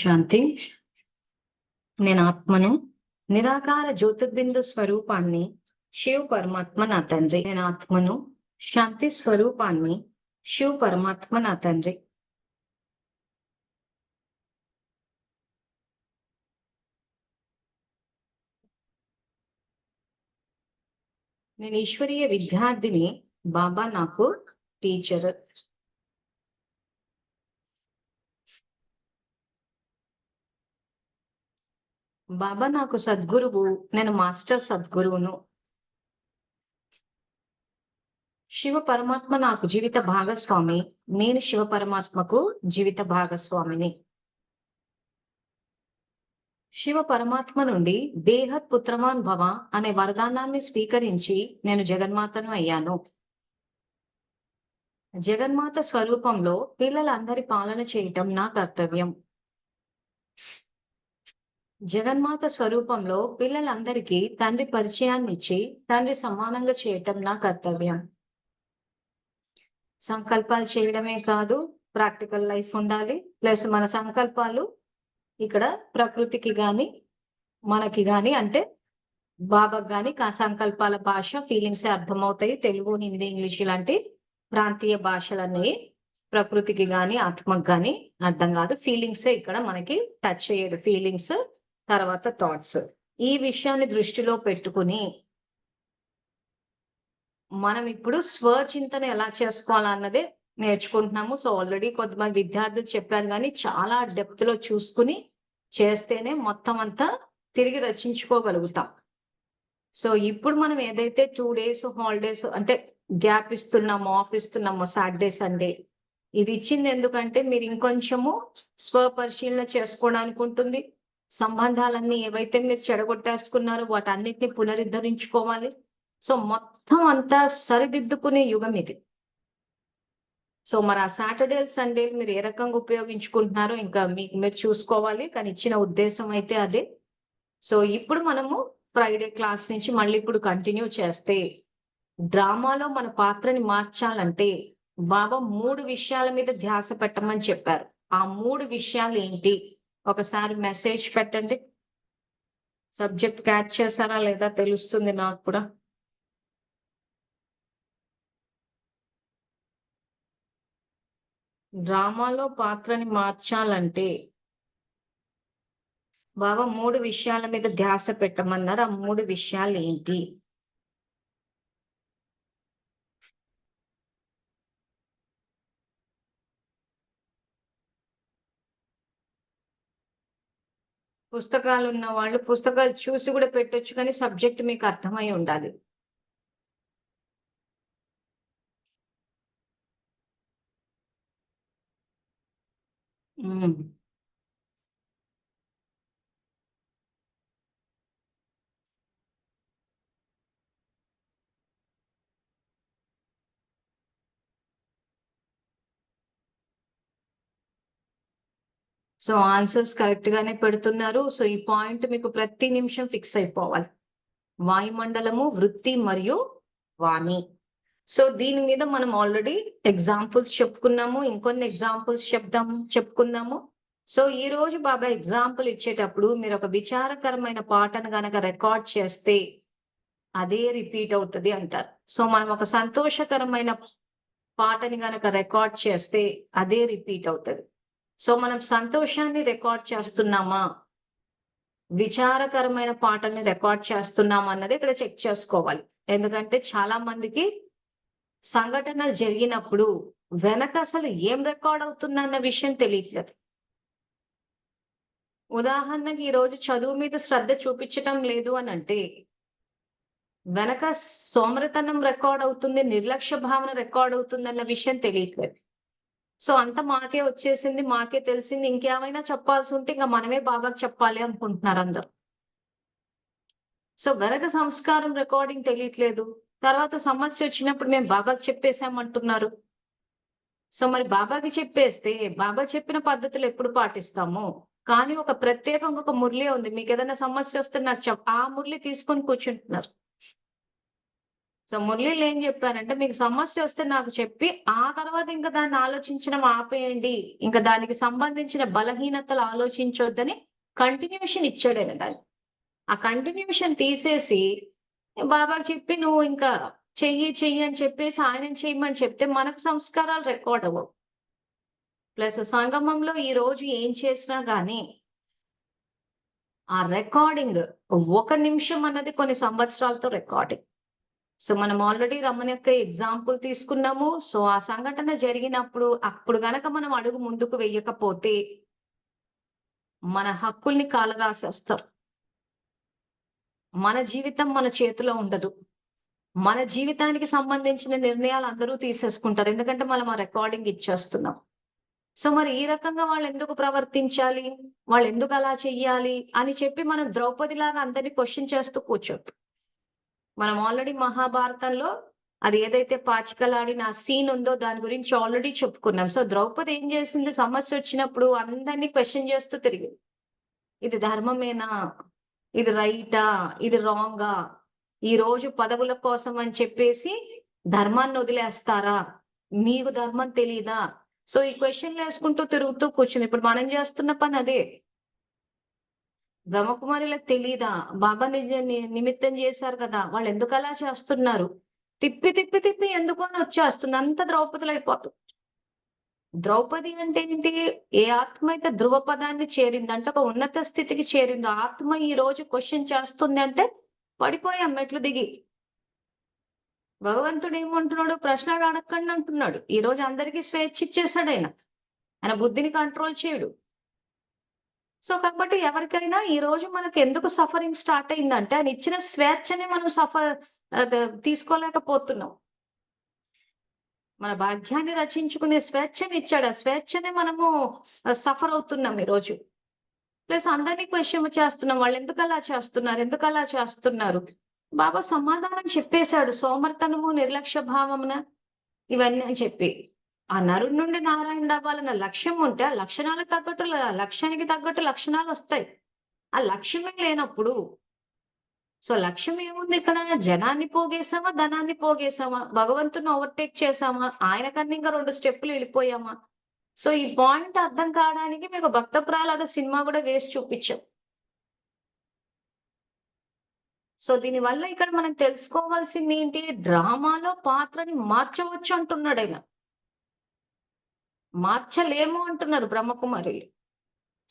శాంతి. నేను ఆత్మను, నిరాకార జ్యోతిర్బిందు స్వరూపాన్ని, శివ్ పరమాత్మ నా తండ్రి. నేను ఆత్మను, శాంతి స్వరూపాన్ని, శివ్ పరమాత్మ నా తండ్రి. నేను ఈశ్వరీయ విద్యార్థిని, బాబా నాకు టీచర్. బాబా నాకు సద్గురువు, నేను మాస్టర్ సద్గురువును. శివ పరమాత్మ నాకు జీవిత భాగస్వామి, నేను శివ పరమాత్మకు జీవిత భాగస్వామిని. శివ పరమాత్మ నుండి బేహద్ పుత్రవాన్ భవ అనే వరదానాన్ని స్వీకరించి నేను జగన్మాతను అయ్యాను. జగన్మాత స్వరూపంలో పిల్లలందరి పాలన చేయటం నా కర్తవ్యం. జగన్మాత స్వరూపంలో పిల్లలందరికీ తండ్రి పరిచయాన్ని ఇచ్చి తండ్రి సమానంగా చేయటం నా కర్తవ్యం. సంకల్పాలు చేయడమే కాదు, ప్రాక్టికల్ లైఫ్ ఉండాలి. ప్లస్ మన సంకల్పాలు ఇక్కడ ప్రకృతికి గాని మనకి గాని అంటే బాబాకి గాని సంకల్పాల భాష ఫీలింగ్స్ అర్థమవుతాయి. తెలుగు, హిందీ, ఇంగ్లీష్ ఇలాంటి ప్రాంతీయ భాషలన్నీ ప్రకృతికి గాని ఆత్మకు గాని అర్థం కాదు. ఫీలింగ్సే ఇక్కడ మనకి టచ్ అయ్యేది. ఫీలింగ్స్ తర్వాత థాట్స్. ఈ విషయాన్ని దృష్టిలో పెట్టుకుని మనం ఇప్పుడు స్వచింతన ఎలా చేసుకోవాలన్నదే నేర్చుకుంటున్నాము. సో ఆల్రెడీ కొంతమంది విద్యార్థులు చెప్పారు, కానీ చాలా డెప్త్ లో చూసుకుని చేస్తేనే మొత్తం అంతా తిరిగి రచించుకోగలుగుతాం. సో ఇప్పుడు మనం ఏదైతే 2 days హాలిడేస్ అంటే గ్యాప్ ఇస్తున్నామో, ఆఫ్ ఇస్తున్నామో, సాటర్డే సండే, ఇది ఇచ్చింది ఎందుకంటే మీరు ఇంకొంచెము స్వపరిశీలన చేసుకోవడానికి ఉంటుంది. సంబంధాలన్నీ ఏవైతే మీరు చెడగొట్టేసుకున్నారో వాటన్నిటిని పునరుద్ధరించుకోవాలి. సో మొత్తం అంతా సరిదిద్దుకునే యుగం ఇది. సో మరి ఆ సాటర్డే సండే మీరు ఏ రకంగా ఉపయోగించుకుంటున్నారో ఇంకా మీకు మీరు చూసుకోవాలి. కానీ ఇచ్చిన ఉద్దేశం అయితే అదే. సో ఇప్పుడు మనము ఫ్రైడే క్లాస్ నుంచి మళ్ళీ ఇప్పుడు కంటిన్యూ చేస్తే, డ్రామాలో మన పాత్రని మార్చాలంటే బాబా 3 విషయాల మీద ధ్యాస పెట్టమని చెప్పారు. ఆ 3 విషయాలు ఏంటి? ఒకసారి మెసేజ్ పెట్టండి. సబ్జెక్ట్ క్యాచ్ చేశారా లేదా తెలుస్తుంది నాకు కూడా. డ్రామాలో పాత్రని మార్చాలంటే బాబా 3 విషయాల మీద ధ్యాస పెట్టమన్నారు. ఆ 3 విషయాలు ఏంటి? పుస్తకాలు ఉన్న వాళ్ళు పుస్తకాలు చూసి కూడా పెట్టొచ్చు, కానీ సబ్జెక్ట్ మీకు అర్థమై ఉండాలి. సో ఆన్సర్స్ కరెక్ట్ గానే పెడుతున్నారు. సో ఈ పాయింట్ మీకు ప్రతి నిమిషం ఫిక్స్ అయిపోవాలి. వాయుమండలము, వృత్తి మరియు వాణి. సో దీని మీద మనం ఆల్రెడీ ఎగ్జాంపుల్స్ చెప్పుకున్నాము. ఇంకొన్ని ఎగ్జాంపుల్స్ చెప్పుకుందాము. సో ఈ రోజు బాబా ఎగ్జాంపుల్ ఇచ్చేటప్పుడు మీరు ఒక విచారకరమైన పాటను గనక రికార్డ్ చేస్తే అదే రిపీట్ అవుతుంది అంటారు. సో మనం ఒక సంతోషకరమైన పాటని గనక రికార్డ్ చేస్తే అదే రిపీట్ అవుతుంది. సో మనం సంతోషాన్ని రికార్డ్ చేస్తున్నామా, విచారకరమైన పాటల్ని రికార్డ్ చేస్తున్నామా అన్నది ఇక్కడ చెక్ చేసుకోవాలి. ఎందుకంటే చాలా మందికి సంఘటనలు జరిగినప్పుడు వెనక అసలు ఏం రికార్డ్ అవుతుందన్న విషయం తెలియట్లేదు. ఉదాహరణకి ఈ రోజు చదువు మీద శ్రద్ధ చూపించటం లేదు అని అంటే వెనక సోమరితనం రికార్డ్ అవుతుంది, నిర్లక్ష్య భావన రికార్డ్ అవుతుంది అన్న విషయం తెలియట్లేదు. సో అంత మాకే వచ్చేసింది, మాకే తెలిసింది, ఇంకేమైనా చెప్పాల్సి ఉంటే ఇంకా మనమే బాబాకి చెప్పాలి అనుకుంటున్నారు అందరు. సో వెనక సంస్కారం రికార్డింగ్ తెలియట్లేదు. తర్వాత సమస్య వచ్చినప్పుడు మేము బాబాకి చెప్పేసామంటున్నారు. సో మరి బాబాకి చెప్పేస్తే బాబా చెప్పిన పద్ధతులు ఎప్పుడు పాటిస్తాము? కానీ ఒక ప్రత్యేకంగా ఒక మురళి ఉంది. మీకు ఏదైనా సమస్య వస్తే నాకు ఆ మురళి తీసుకొని కూర్చుంటున్నారు. సో మురళీలో ఏం చెప్పారంటే, మీకు సమస్య వస్తే నాకు చెప్పి, ఆ తర్వాత ఇంకా దాన్ని ఆలోచించడం ఆపేయండి. ఇంకా దానికి సంబంధించిన బలహీనతలు ఆలోచించొద్దని కంటిన్యూషన్ ఇచ్చాడాయన దాన్ని. ఆ కంటిన్యూషన్ తీసేసి బాబాకి చెప్పి, నువ్వు ఇంకా చెయ్యి అని చెప్పేసి ఆయనని చేయమని చెప్తే మనకు సంస్కారాలు రికార్డ్ అవ్వవు. ప్లస్ సంగమంలో ఈరోజు ఏం చేసినా గానీ, ఆ రికార్డింగ్ 1 నిమిషం అన్నది కొన్ని సంవత్సరాలతో రికార్డింగ్. సో, మనం ఆల్రెడీ రమణ యొక్క ఎగ్జాంపుల్ తీసుకున్నాము. సో, ఆ సంఘటన జరిగినప్పుడు, అప్పుడు గనక మనం అడుగు ముందుకు వెయ్యకపోతే, మన హక్కుల్ని కాలరాసేస్తారు. మన జీవితం మన చేతిలో ఉండదు. మన జీవితానికి సంబంధించిన నిర్ణయాలు అందరూ తీసేసుకుంటారు. ఎందుకంటే మనం ఆ రికార్డింగ్ ఇచ్చేస్తున్నాం. సో, మరి ఈ రకంగా వాళ్ళెందుకు ప్రవర్తించాలి? వాళ్ళెందుకు అలా చెయ్యాలి? అని చెప్పి మనం ద్రౌపదిలాగా అందరిని క్వెషన్ చేస్తూ కూర్చోద్దు. మనం ఆల్రెడీ మహాభారతంలో అది ఏదైతే పాచికలాడిన ఆ సీన్ ఉందో దాని గురించి ఆల్రెడీ చెప్పుకున్నాం. సో, ద్రౌపది ఏం చేసింది? సమస్యొచ్చినప్పుడు అందరిని క్వెషన్ చేస్తూ తిరిగింది. ఇది ధర్మమేనా? ఇది రైటా? ఇది రాంగా? ఈరోజు పదవుల కోసం అని చెప్పేసి ధర్మాన్ని వదిలేస్తారా? మీకు ధర్మం తెలీదా? సో, ఈ క్వెషన్‌లేసుకుంటూ తిరుగుతూ కూర్చుంది. ఇప్పుడు మనం చేస్తున్న పని అదే. బ్రహ్మకుమారిలకు తెలీదా? బాబా నిమిత్తం చేశారు కదా! వాళ్ళెందుకలా చేస్తున్నారు? తిప్పి ఎందుకో అని వచ్చేస్తుంది. అంతా ద్రౌపదులైపోతుంది. ద్రౌపది అంటే ఏంటి? ఏ ఆత్మ అయితే ధ్రువ పదాన్ని చేరింది, అంటే ఒక ఉన్నత స్థితికి చేరిందో, ఆత్మ ఈరోజు క్వెషన్ చేస్తుంది అంటే పడిపోయాం మెట్లు దిగి. భగవంతుడు ఏమంటున్నాడు? ప్రశ్నలు అడక్కండి అంటున్నాడు. ఈరోజు అందరికీ స్వేచ్ఛ ఇచ్చేసాడాయన. ఆయన బుద్ధిని కంట్రోల్ చేయడు. సో, కాబట్టి ఎవరికైనా ఈరోజు మనకెందుకు సఫరింగ్ స్టార్ట్ అయిందంటే, ఆయన ఇచ్చిన స్వేచ్ఛని మనం తీసుకోలేకపోతున్నాం. మన భాగ్యాన్ని రచించుకునే స్వేచ్ఛనిచ్చాడు. ఆ స్వేచ్ఛనే మనము సఫర్ అవుతున్నాం ఈరోజు. ప్లస్ అందరిని క్వెషన్ చేస్తున్నాం. వాళ్ళెందుకలా చేస్తున్నారు? ఎందుకలా చేస్తున్నారు? బాబా సమాధానం చెప్పేశాడు. సోమర్తనము, నిర్లక్ష్య భావమున ఇవన్నీ అని చెప్పి. ఆ నరుడి నుండి నారాయణుడవ్వాలన్న లక్ష్యం ఉంటే, ఆ లక్షణాలకు తగ్గట్టు లక్ష్యానికి తగ్గట్టు లక్షణాలొస్తాయి. ఆ లక్ష్యమే లేనప్పుడు, సో, లక్ష్యం ఏముంది ఇక్కడ? జనాన్ని పోగేసామా? ధనాన్ని పోగేసామా? భగవంతుడిని ఓవర్‌టేక్ చేసామా? ఆయన కన్నా ఇంకా 2 స్టెప్పులు ఎళ్ళిపోయామా? సో, ఈ పాయింట్ అర్థం కావడానికి మీకు 'భక్త ప్రహ్లాద' సినిమా గూడా వేసి చూపిచ్చాం. సో, దీనివల్ల ఇక్కడ మనం తెలుసుకోవాల్సిందేంటి? డ్రామాలో పాత్రని మార్చవచ్చు అంటున్నాడాయన. మార్చలేము అంటున్నారు బ్రహ్మకుమారిలు.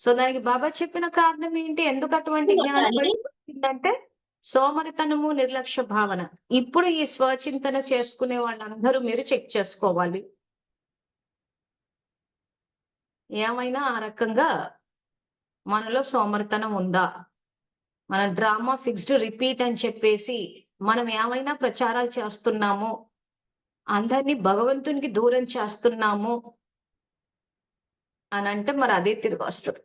సో, దానికి బాబా చెప్పిన కారణం ఏంటి? ఎందుకు అటువంటి జ్ఞానం బయటకొచ్చిందంటే, సోమరితనము, నిర్లక్ష్య భావన. ఇప్పుడు ఈ స్వచింతన చేసుకునే వాళ్ళందరూ మీరు చెక్ చేసుకోవాలి. ఏమైనా ఆ రకంగా మనలో సోమరితనం ఉందా? మన డ్రామా ఫిక్స్‌డ్ రిపీట్ అని చెప్పేసి, మనం ఏమైనా ప్రచారాలు చేస్తున్నాము, అందరిని భగవంతునికి దూరం చేస్తున్నాము అనంటే మరి అదే తిరిగొస్తది.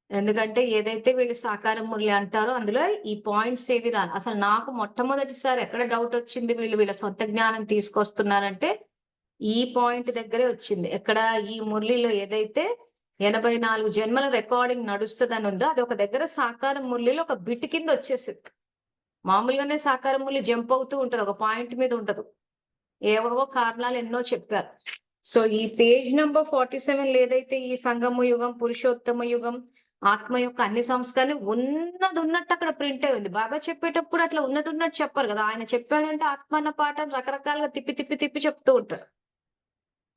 ఎందుకంటే ఏదైతే వీళ్ళు సాకార మురళి అంటారో అందులో ఈ పాయింట్స్ ఏవి రాను. అసలు నాకు మొట్టమొదటిసారి ఎక్కడ డౌట్ వచ్చింది, వీళ్ళ సొంత జ్ఞానం తీసుకొస్తున్నారంటే ఈ పాయింట్ దగ్గరే వచ్చింది. ఎక్కడ? ఈ మురళిలో ఏదైతే 84 జన్మల రికార్డింగ్ నడుస్తదని ఉందో అది ఒక దగ్గర సాకార మురళిలో ఒక బిట్ కింద వచ్చేసిద్ది. మామూలుగానే సాకార మురళి జంప్ అవుతూ ఉంటది. ఒక పాయింట్ మీద ఉండదు. ఏవేవో కారణాలు ఎన్నో చెప్పారు. సో, ఈ పేజ్ నంబర్ 47 ఏదైతే ఈ సంగమ యుగం, పురుషోత్తమ యుగం, ఆత్మ యొక్క అన్ని సంస్కారాలు ఉన్నదున్నట్టు అక్కడ ప్రింట్ అయి ఉంది. బాబా చెప్పేటప్పుడు అట్లా ఉన్నదున్నట్టు చెప్పరు కదా! ఆయన చెప్పాడంటే ఆత్మ అన్న పాఠాన్ని రకరకాలుగా తిప్పి చెప్తూ ఉంటారు.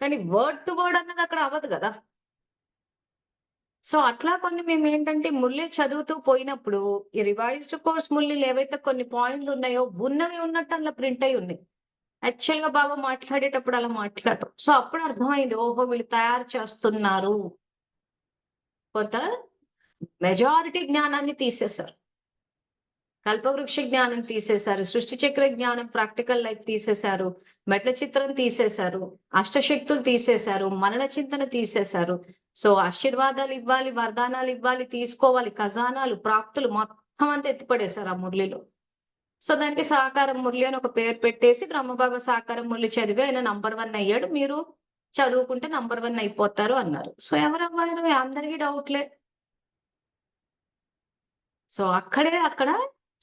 కానీ వర్డ్ టు వర్డ్ అన్నది అక్కడ అవ్వదు గదా! సో, అట్లా కొన్ని మేమేంటంటే మురళి చదువుతూ పోయినప్పుడు, ఈ రివైజ్డ్ కోర్స్ మురళిలో ఏవైతే కొన్ని పాయింట్లున్నాయో, ఉన్నవి ఉన్నట్టు అందులో ప్రింట్ అయ్యి ఉన్నాయి. యాక్చువల్‌గా బాబా మాట్లాడేటప్పుడు అలా మాట్లాడరు. సో, అప్పుడు అర్థమైంది. ఓహో! వీళ్ళు తయారు చేస్తున్నారు. కొంత మెజారిటీ జ్ఞానాన్ని తీసేశారు. కల్పవృక్ష జ్ఞానం తీసేశారు. సృష్టి చక్ర జ్ఞానం ప్రాక్టికల్ లైఫ్ తీసేశారు. మెట్ల చిత్రం తీసేశారు. అష్టశక్తులు తీసేశారు. మరణ చింతన తీసేశారు. సో, ఆశీర్వాదాలు ఇవ్వాలి, వరదానాలు ఇవ్వాలి, తీసుకోవాలి, ఖజానాలు, ప్రాప్తులు మొత్తం అంతా ఎత్తిపడేశారు ఆ మురళిలో. సో, దానికి సహకార మురళి అని ఒక పేరు పెట్టేసి బ్రహ్మబాబా సహకార మురళి చదివి ఆయన నంబర్ 1 అయ్యాడు. మీరు చదువుకుంటే నంబర్ 1 అయిపోతారు అన్నారు. సో, ఎవరవ్వారు? అందరికీ డౌట్‌లే. సో, అక్కడ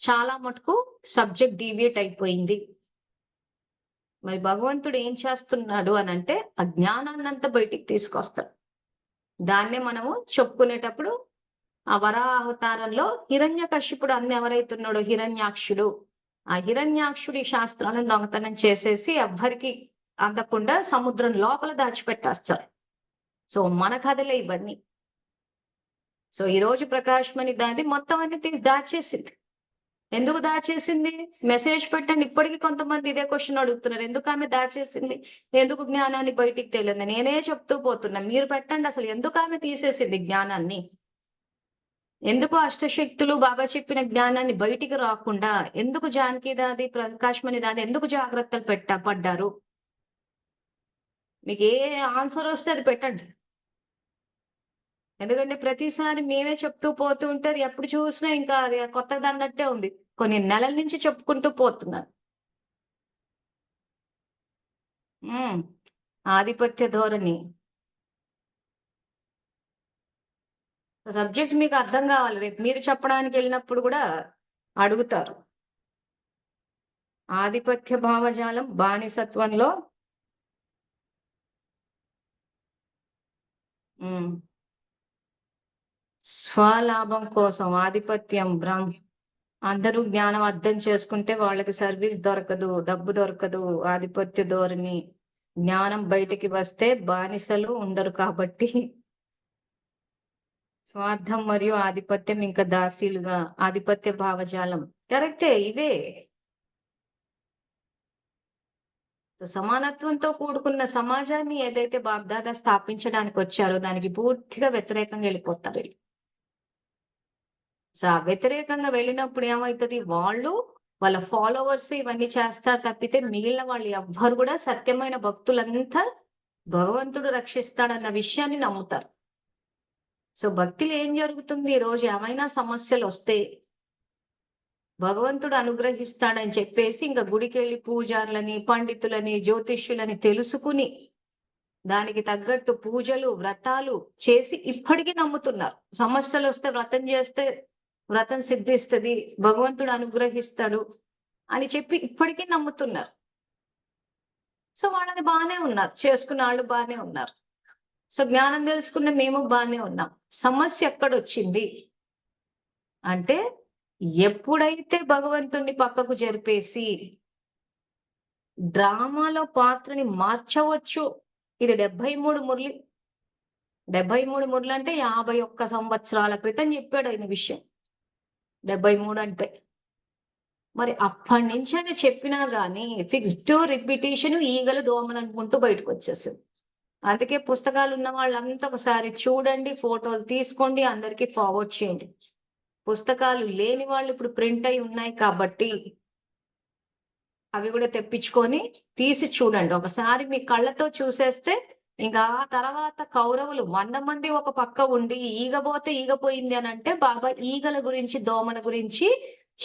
చాలా మటుకు సబ్జెక్ట్ డీవియేట్ అయిపోయింది. మరి భగవంతుడు ఏం చేస్తున్నాడు అనంటే, ఆ జ్ఞానాన్నంతా బయటికి తీసుకొస్తాడు. దాన్నే మనము చెప్పుకునేటప్పుడు ఆ వరాహ అవతారంలో హిరణ్యకశిపుడు అన్న ఎవరైతే ఉన్నాడో హిరణ్యాక్షుడు, ఆ హిరణ్యాక్షుడి శాస్త్రాలను దొంగతనం చేసేసి ఎవ్వరికి అందకుండా సముద్రం లోపల దాచిపెట్టేస్తారు. సో మన కథలే ఇవన్నీ. సో ఈ రోజు ప్రకాశమణి దాది మొత్తం అన్ని తీసి దాచేసింది. ఎందుకు దాచేసింది? మెసేజ్ పెట్టండి. ఇప్పటికీ కొంతమంది ఇదే క్వశ్చన్ అడుగుతున్నారు. ఎందుకు ఆమె దాచేసింది? ఎందుకు జ్ఞానాన్ని బయటికి తేలింది? నేనే చెప్తూ పోతున్నా. మీరు పెట్టండి అసలు ఎందుకు ఆమె తీసేసింది జ్ఞానాన్ని? ఎందుకు అష్టశక్తులు బాబా చెప్పిన జ్ఞానాన్ని బయటికి రాకుండా ఎందుకు జానకి దాది, ప్రకాశమణి దాది ఎందుకు జాగ్రత్తలు పడ్డారు? మీకు ఏ ఆన్సర్ వస్తే అది పెట్టండి. ఎందుకంటే ప్రతిసారి మేమే చెప్తూ పోతూ ఉంటే అది ఎప్పుడు చూసినా ఇంకా అది కొత్తది అన్నట్టే ఉంది. కొన్ని నెలల నుంచి చెప్పుకుంటూ పోతున్నారు. ఆధిపత్య ధోరణి. సబ్జెక్ట్ మీకు అర్థం కావాలి. రేపు మీరు చెప్పడానికి వెళ్ళినప్పుడు కూడా అడుగుతారు. ఆధిపత్య భావజాలం బానిసత్వంలో స్వలాభం కోసం ఆధిపత్యం అందరూ జ్ఞానం అర్థం చేసుకుంటే వాళ్ళకి సర్వీస్ దొరకదు, డబ్బు దొరకదు, ఆధిపత్య ధోరణి. జ్ఞానం బయటికి వస్తే బానిసలు ఉండరు కాబట్టి స్వార్థం మరియు ఆధిపత్యం ఇంకా దాసీలుగా ఆధిపత్య భావజాలం. కరెక్టే ఇవే. సమానత్వంతో కూడుకున్న సమాజాన్ని ఏదైతే బాబ్దాదా స్థాపించడానికి వచ్చారో దానికి పూర్తిగా వ్యతిరేకంగా వెళ్ళిపోతారు. సో ఆ వ్యతిరేకంగా వెళ్ళినప్పుడు ఏమవుతుంది? వాళ్ళ ఫాలోవర్స్ ఇవన్నీ చేస్తారు తప్పితే మిగిలిన వాళ్ళు ఎవ్వరు కూడా సత్యమైన భక్తులంతా భగవంతుడు రక్షిస్తాడన్న విషయాన్ని నమ్ముతారు. సో భక్తిలో ఏం జరుగుతుంది? ఈ రోజు ఏమైనా సమస్యలు వస్తే భగవంతుడు అనుగ్రహిస్తాడని చెప్పేసి ఇంకా గుడికి వెళ్ళి పూజారులని, పండితులని, జ్యోతిష్యులని తెలుసుకుని దానికి తగ్గట్టు పూజలు, వ్రతాలు చేసి ఇప్పటికీ నమ్ముతున్నారు. సమస్యలు వస్తే వ్రతం చేస్తే వ్రతం సిద్ధిస్తుంది, భగవంతుడు అనుగ్రహిస్తాడు అని చెప్పి ఇప్పటికీ నమ్ముతున్నారు. సో వాళ్ళది బాగానే ఉన్నారు, చేసుకున్న వాళ్ళు బాగానే ఉన్నారు. సో జ్ఞానం తెలుసుకున్న మేము బాగానే ఉన్నాం. సమస్య ఎక్కడొచ్చింది అంటే ఎప్పుడైతే భగవంతుణ్ణి పక్కకు జరిపేసి డ్రామాలో పాత్రని మార్చవచ్చు. ఇది 73 మురళి. 73 మురళి అంటే 51 సంవత్సరాల క్రితం చెప్పాడు ఆయన విషయం. 73 అంటే మరి అప్పటి నుంచి ఆయన చెప్పినా గానీ ఫిక్స్డ్ రిపిటేషన్ ఈగలు దోమలు అనుకుంటూ బయటకు వచ్చేసింది. అందుకే పుస్తకాలు ఉన్న వాళ్ళంతా ఒకసారి చూడండి, ఫోటోలు తీసుకోండి, అందరికీ ఫార్వర్డ్ చేయండి. పుస్తకాలు లేని వాళ్ళు ఇప్పుడు ప్రింట్ అయి ఉన్నాయి కాబట్టి అవి కూడా తెప్పించుకొని తీసి చూడండి. ఒకసారి మీ కళ్ళతో చూసేస్తే ఇంకా ఆ తర్వాత కౌరవులు 100 మంది ఒక పక్క ఉండి ఈగపోతే ఈగపోయింది అని అంటే బాబా ఈగల గురించి, దోమల గురించి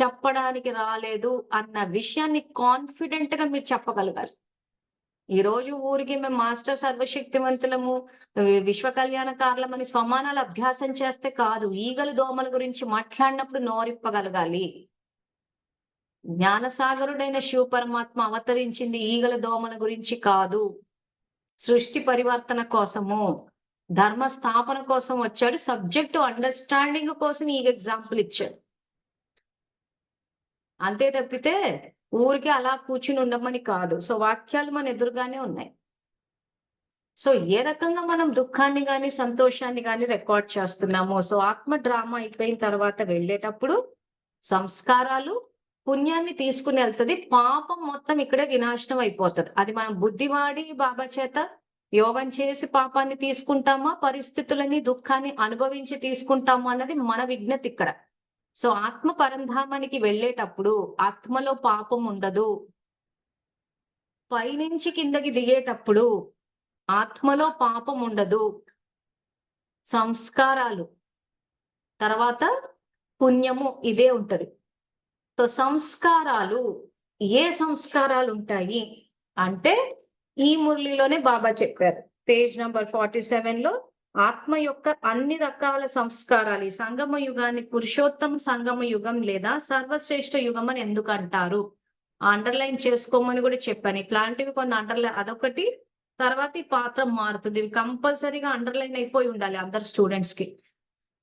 చెప్పడానికి రాలేదు అన్న విషయాన్ని కాన్ఫిడెంట్ గా మీరు చెప్పగలగాలి. ఈ రోజు ఊరికి మేము మాస్టర్ సర్వశక్తివంతులము, విశ్వ కళ్యాణకారులమని స్వమానాలు అభ్యాసం చేస్తే కాదు. ఈగల దోమల గురించి మాట్లాడినప్పుడు నోరిప్పగలగాలి. జ్ఞానసాగరుడైన శివ పరమాత్మ అవతరించింది ఈగల దోమల గురించి కాదు, సృష్టి పరివర్తన కోసము, ధర్మ స్థాపన కోసం వచ్చాడు. సబ్జెక్టు అండర్స్టాండింగ్ కోసం ఈ ఎగ్జాంపుల్ ఇచ్చాడు. అంతే తప్పితే ఊరికి అలా కూర్చుని ఉండమని కాదు. సో వాక్యాలు మన ఎదురుగానే ఉన్నాయి. సో ఏ రకంగా మనం దుఃఖాన్ని గాని సంతోషాన్ని గాని రికార్డ్ చేస్తున్నామో, సో ఆత్మ డ్రామా అయిపోయిన తర్వాత వెళ్ళేటప్పుడు సంస్కారాలు పుణ్యాన్ని తీసుకుని వెళ్తుంది. పాపం మొత్తం ఇక్కడే వినాశనం అయిపోతుంది. అది మనం బుద్ధివాడి బాబా చేత యోగం చేసి పాపాన్ని తీసుకుంటామా, పరిస్థితులని దుఃఖాన్ని అనుభవించి తీసుకుంటామా అన్నది మన విజ్ఞత ఇక్కడ. సో ఆత్మ పరంధామానికి వెళ్ళేటప్పుడు ఆత్మలో పాపం ఉండదు. పైనుంచి కిందకి దిగేటప్పుడు ఆత్మలో పాపం ఉండదు. సంస్కారాలు తర్వాత పుణ్యము ఇదే ఉంటది. సో సంస్కారాలు, ఏ సంస్కారాలు ఉంటాయి అంటే ఈ మురళిలోనే బాబా చెప్పారు. పేజ్ నంబర్ 47 లో ఆత్మ యొక్క అన్ని రకాల సంస్కారాలు ఈ సంగమ యుగాన్ని పురుషోత్తమ సంగమ యుగం లేదా సర్వశ్రేష్ఠ యుగం అని ఎందుకు అంటారు? అండర్లైన్ చేసుకోమని కూడా చెప్పాను. ఇట్లాంటివి కొన్ని అండర్లైన్ అదొకటి. తర్వాత ఈ పాత్ర మారుతుంది. ఇవి కంపల్సరీగా అండర్లైన్ అయిపోయి ఉండాలి అందరు స్టూడెంట్స్ కి.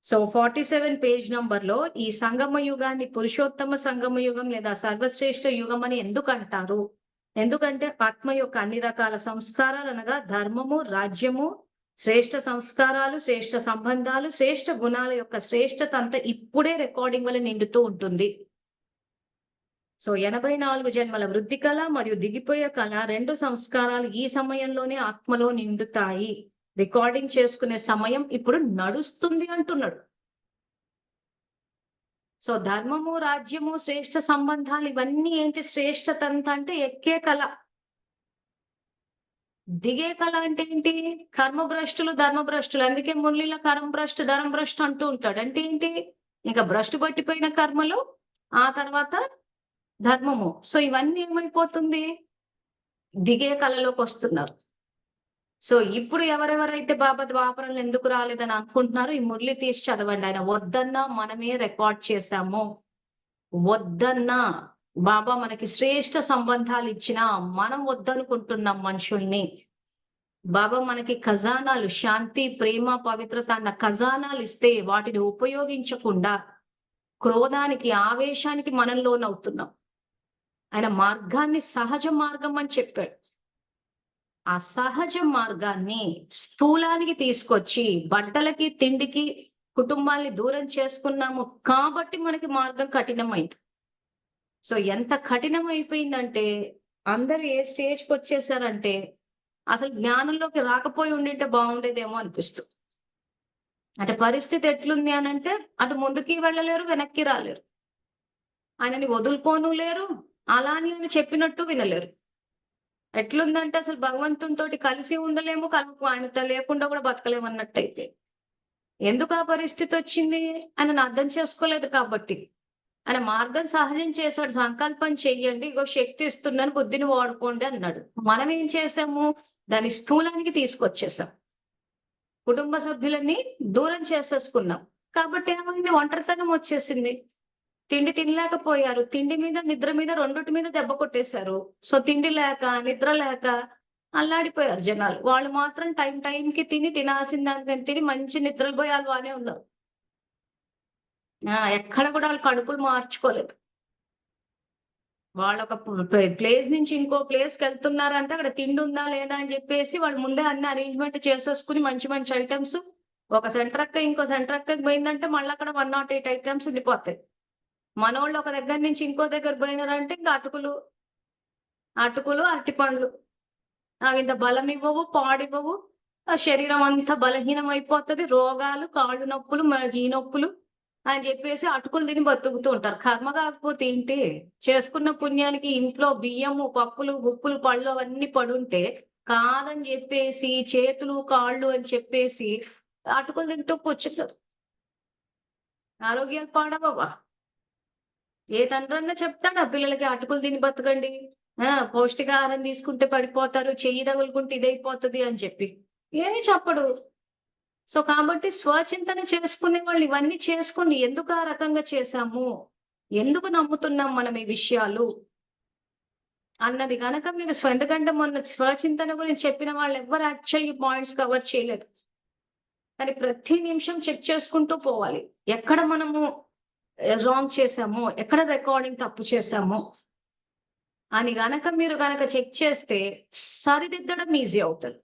సో 47 పేజ్ నంబర్ లో ఈ సంగమ యుగాన్ని పురుషోత్తమ సంగమ యుగం లేదా సర్వశ్రేష్ఠ యుగం అని ఎందుకు అంటారు? ఎందుకంటే ఆత్మ యొక్క అన్ని రకాల సంస్కారాలు అనగా ధర్మము, రాజ్యము, శ్రేష్ఠ సంస్కారాలు, శ్రేష్ఠ సంబంధాలు, శ్రేష్ఠ గుణాల యొక్క శ్రేష్ఠత అంతా ఇప్పుడే రికార్డింగ్ వల్ల నిండుతూ ఉంటుంది. సో 84 జన్మల వృద్ధి కళ మరియు దిగిపోయే కళ 2 సంస్కారాలు ఈ సమయంలోనే ఆత్మలో నిండుతాయి. రికార్డింగ్ చేసుకునే సమయం ఇప్పుడు నడుస్తుంది అంటున్నాడు. సో ధర్మము, రాజ్యము, శ్రేష్ఠ సంబంధాలు ఇవన్నీ ఏంటి? శ్రేష్ఠత అంతా అంటే ఎక్కే కళ. దిగే కళ అంటే ఏంటి? కర్మభ్రష్టులు, ధర్మభ్రష్టులు. అందుకే మురళిలో కర్మభ్రష్టు, ధర్మభ్రష్టు అంటూ ఉంటాడు. అంటే ఏంటి? ఇంకా భ్రష్టు పట్టిపోయిన కర్మలు, ఆ తర్వాత ధర్మము. సో ఇవన్నీ ఏమైపోతుంది? దిగే కళలోకి వస్తున్నారు. సో ఇప్పుడు ఎవరెవరైతే బాబా ద్వాపరంలో ఎందుకు రాలేదని అనుకుంటున్నారు, ఈ మురళి తీసి చదవండి. ఆయన వద్దన్నా మనమే రికార్డ్ చేశాము. వద్దన్నా బాబా మనకి శ్రేష్ఠ సంబంధాలు ఇచ్చినా మనం వద్దనుకుంటున్నాం మనుషుల్ని. బాబా మనకి ఖజానాలు, శాంతి, ప్రేమ, పవిత్రత అన్న ఖజానాలు ఇస్తే వాటిని ఉపయోగించకుండా క్రోధానికి, ఆవేశానికి మనం లోనవుతున్నాం. ఆయన మార్గాన్ని సహజ మార్గం అని చెప్పాడు. ఆ సహజ మార్గాన్ని స్థూలానికి తీసుకొచ్చి బట్టలకి, తిండికి కుటుంబాన్ని దూరం చేసుకున్నాము కాబట్టి మనకి మార్గం కఠినమైంది. సో ఎంత కఠినం అయిపోయిందంటే అందరూ ఏ స్టేజ్కి వచ్చేసారంటే అసలు జ్ఞానంలోకి రాకపోయి ఉండింటే బాగుండేదేమో అనిపిస్తుంది. అంటే పరిస్థితి ఎట్లుంది అని అంటే అటు ముందుకి వెళ్ళలేరు, వెనక్కి రాలేరు. ఆయనని వదులుకోను లేరు, అలాని అని చెప్పినట్టు వినలేరు. ఎట్లుందంటే అసలు భగవంతునితోటి కలిసి ఉండలేము, ఆయనతో లేకుండా కూడా బతకలేము అన్నట్టయితే. ఎందుకు ఆ పరిస్థితి వచ్చింది? ఆయనను అర్థం చేసుకోలేదు కాబట్టి. ఆయన మార్గం సహజం చేశాడు. సంకల్పం చెయ్యండి, ఇగో శక్తి ఇస్తున్నాను, బుద్ధిని వాడుకోండి అన్నాడు. మనం ఏం చేసాము? దాని స్థూలానికి తీసుకొచ్చేసాం. కుటుంబ సభ్యులని దూరం చేసేసుకున్నాం. కాబట్టి ఏమైంది? ఒంటరితనం వచ్చేసింది. తిండి తినలేకపోయారు. తిండి మీద, నిద్ర మీద, రెండిటి మీద దెబ్బ కొట్టేశారు. సో తిండి లేక, నిద్ర లేక అల్లాడిపోయారు జనాలు. వాళ్ళు మాత్రం టైంకి తిని, తినాల్సిన దానికని తిని మంచి నిద్రలు పోయి వాళ్ళు బానే ఉన్నారు. ఎక్కడ కూడా వాళ్ళు కడుపులు మార్చుకోలేదు. వాళ్ళొక ప్లేస్ నుంచి ఇంకో ప్లేస్‌కి వెళ్తున్నారంటే అక్కడ తిండి ఉందా లేదా అని చెప్పేసి వాళ్ళు ముందే అన్ని అరేంజ్‌మెంట్ చేసేసుకొని మంచి మంచి ఐటెమ్స్ ఒక సెంటర్ అక్క ఇంకో సెంటర్ అక్కకి పోయిందంటే మళ్ళీ అక్కడ 108 ఐటెమ్స్ ఉండిపోతాయి. మనోళ్ళు ఒక దగ్గర నుంచి ఇంకో దగ్గర పోయినారంటే ఇంకా అటుకులు, అరటిపండ్లు. అవి ఇంత బలం ఇవ్వవు, పాడివ్వవు. ఆ శరీరం అంతా బలహీనం అయిపోతది. రోగాలు, కాళ్ళు నొప్పులు, ఈ నొప్పులు అని చెప్పేసి అటుకులు తిని బతుకుతూ ఉంటారు. కర్మ కాకపోతే ఏంటి? చేసుకున్న పుణ్యానికి ఇంట్లో బియ్యము, పప్పులు, ఉప్పులు, పళ్ళు అవన్నీ పడుంటే కాదని చెప్పేసి చేతులు, కాళ్ళు అని చెప్పేసి అటుకులు తింటూ కూర్చుంటారు. ఆరోగ్యాలు పాడవవా? ఏ తండ్రన్నా చెప్తాడా పిల్లలకి అటుకులు తిని బతకండి. పౌష్టికాహారం తీసుకుంటే పడిపోతారు. చెయ్యి తగులుకుంటే ఇదైపోతది అని చెప్పి. ఏమి చెప్పడు. సో కాబట్టి స్వచింతన చేసుకునే వాళ్ళు ఇవన్నీ చేసుకోండి. ఎందుకు ఆ రకంగా చేశాము? ఎందుకు నమ్ముతున్నాం మనం ఈ విషయాలు? అన్నది గనక మీరు ఎందుకంటే మొన్న స్వచింతన గురించి చెప్పిన వాళ్ళు ఎవ్వరు యాక్చువల్లీ పాయింట్స్ కవర్ చేయలేదు. కానీ ప్రతి నిమిషం చెక్ చేసుకుంటూ పోవాలి. ఎక్కడ మనము రాంగ్ చేశామో, ఎక్కడ రికార్డింగ్ తప్పు చేశామో అని మీరు చెక్ చేస్తే సరిదిద్దడం ఈజీ అవుతది.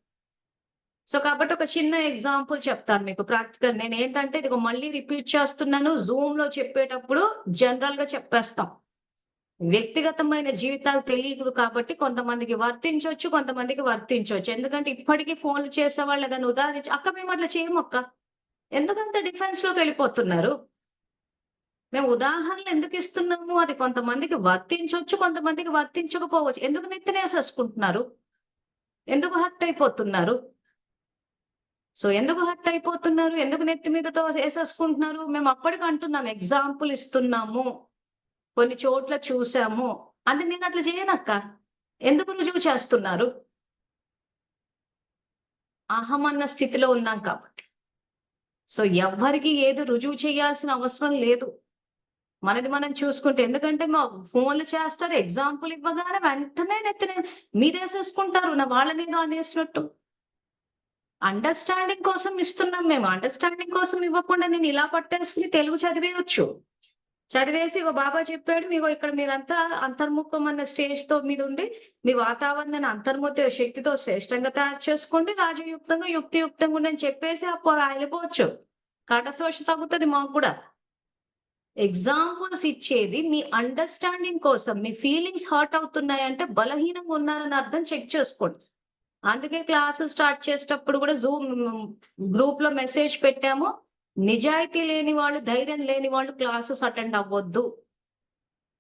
సో కాబట్టి ఒక చిన్న ఎగ్జాంపుల్ చెప్తాను మీకు ప్రాక్టికల్. నేనేంటంటే ఇదిగో మళ్ళీ రిపీట్ చేస్తున్నాను. జూమ్‌లో చెప్పేటప్పుడు జనరల్‌గా చెప్పేస్తాం. వ్యక్తిగతమైన జీవితాలు తెలీదు కాబట్టి కొంతమందికి వర్తించొచ్చు, కొంతమందికి వర్తించొచ్చు. ఎందుకంటే ఇప్పటికి ఫోన్‌లు చేసేవాళ్ళు ఏదైనా ఉదాహరించి "అక్క మేము అట్లా చేయమక్క." ఎందుకంత డిఫెన్స్‌లోకెళ్ళిపోతున్నారు? మేము ఉదాహరణలు ఎందుకు ఇస్తున్నాము? అది కొంతమందికి వర్తించొచ్చు, కొంతమందికి వర్తించకపోవచ్చు. ఎందుకు నెత్తినేసేసుకుంటున్నారు? ఎందుకు హర్ట్ అయిపోతున్నారు? సో ఎందుకు హర్ట్ అయిపోతున్నారు? ఎందుకు నెత్తి మీదతో ఏసేసుకుంటున్నారు? మేము అప్పటికి అంటున్నాం ఎగ్జాంపుల్ ఇస్తున్నాము. కొన్ని చోట్ల చూసాము. అంటే నేను అట్లా చేయనక్క. ఎందుకు రుజువు చేస్తున్నారు? అహం అన్న స్థితిలో ఉన్నాం కాబట్టి. సో ఎవ్వరికి ఏది రుజువు చేయాల్సిన అవసరం లేదు. మనది మనం చూసుకుంటే ఎందుకంటే మా ఫోన్‌లు చేస్తారు. ఎగ్జాంపుల్ ఇవ్వగానే వెంటనే నెత్తిన మీదేసేసుకుంటారు. వాళ్ళనేదో అనేసినట్టు. అండర్‌స్టాండింగ్ కోసం ఇస్తున్నాం మేము. అండర్‌స్టాండింగ్ కోసం ఇవ్వకుండా నేను ఇలా పట్టేసుకొని తెలుగు చదివేయొచ్చు. చదివేసి ఇగో బాబా చెప్పాడు. ఇగో ఇక్కడ మీరంతా అంతర్ముఖం అన్న స్టేజ్‌తో మీదుండి, మీ వాతావరణాన్ని అంతర్ముఖ శక్తితో శ్రేష్టంగా తయారు చేసుకోండి. రాజయుక్తంగా, యుక్తియుక్తంగా ఉండని చెప్పేసి వెళ్ళిపోవచ్చు. కంఠశోష తగ్గుతది మాకు గూడా. ఎగ్జాంపుల్స్ ఇచ్చేది మీ అండర్‌స్టాండింగ్ కోసం. మీ ఫీలింగ్స్ హర్ట్ అవుతున్నాయంటే బలహీనంగా ఉన్నారని అర్థం చెక్ చేసుకోండి. అందుకే క్లాసులు స్టార్ట్ చేసేటప్పుడు కూడా జూమ్ గ్రూప్‌లో మెసేజ్ పెట్టాము. నిజాయితీ లేని వాళ్ళు, ధైర్యం లేని వాళ్ళు క్లాసెస్ అటెండ్ అవ్వొద్దు.